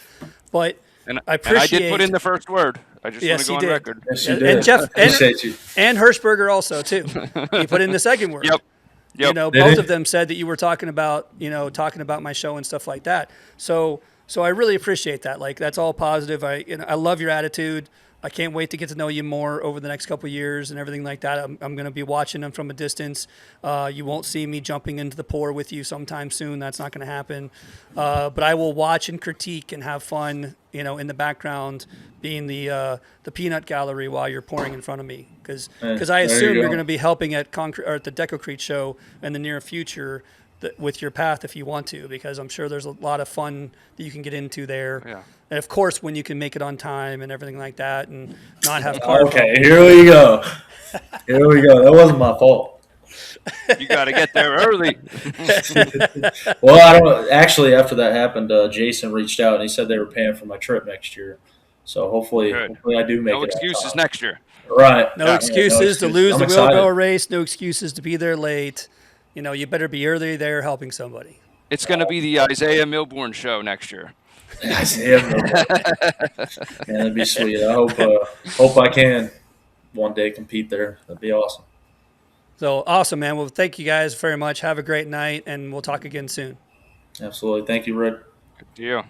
Speaker 1: But I appreciate.
Speaker 3: And I did put in the first word. I just want to go on record.
Speaker 2: Yes, you did.
Speaker 1: And Jeff
Speaker 2: Appreciate you.
Speaker 1: and Hirschberger also too. He put in the second word.
Speaker 3: Yep.
Speaker 1: Both of them said that you were talking about my show and stuff like that. So I really appreciate that. Like, that's all positive. I love your attitude. I can't wait to get to know you more over the next couple of years and everything like that. I'm going to be watching them from a distance. You won't see me jumping into the pour with you sometime soon. That's not going to happen. But I will watch and critique and have fun, in the background, being the peanut gallery while you're pouring in front of me. Because I assume you're going to be helping at the Decocrete show in the near future with your path if you want to, because I'm sure there's a lot of fun that you can get into there.
Speaker 3: Yeah.
Speaker 1: And of course, when you can make it on time and everything like that, and not have car.
Speaker 2: Okay, here we go. That wasn't my fault.
Speaker 3: You got to get there early.
Speaker 2: Well, I don't actually. After that happened, Jason reached out and he said they were paying for my trip next year. So hopefully I do make it.
Speaker 3: No excuses next year.
Speaker 2: Right.
Speaker 1: No excuses to lose the
Speaker 2: excited.
Speaker 1: wheelbarrow race. No excuses to be there late. You better be early there helping somebody.
Speaker 3: It's going to be the Isaiah Milbourn show next year.
Speaker 2: Isaiah Milbourn. Man, that'd be sweet. I hope I can one day compete there. That'd be awesome.
Speaker 1: So awesome, man. Well, thank you guys very much. Have a great night, and we'll talk again soon.
Speaker 2: Absolutely. Thank you, Rick.
Speaker 3: Good deal.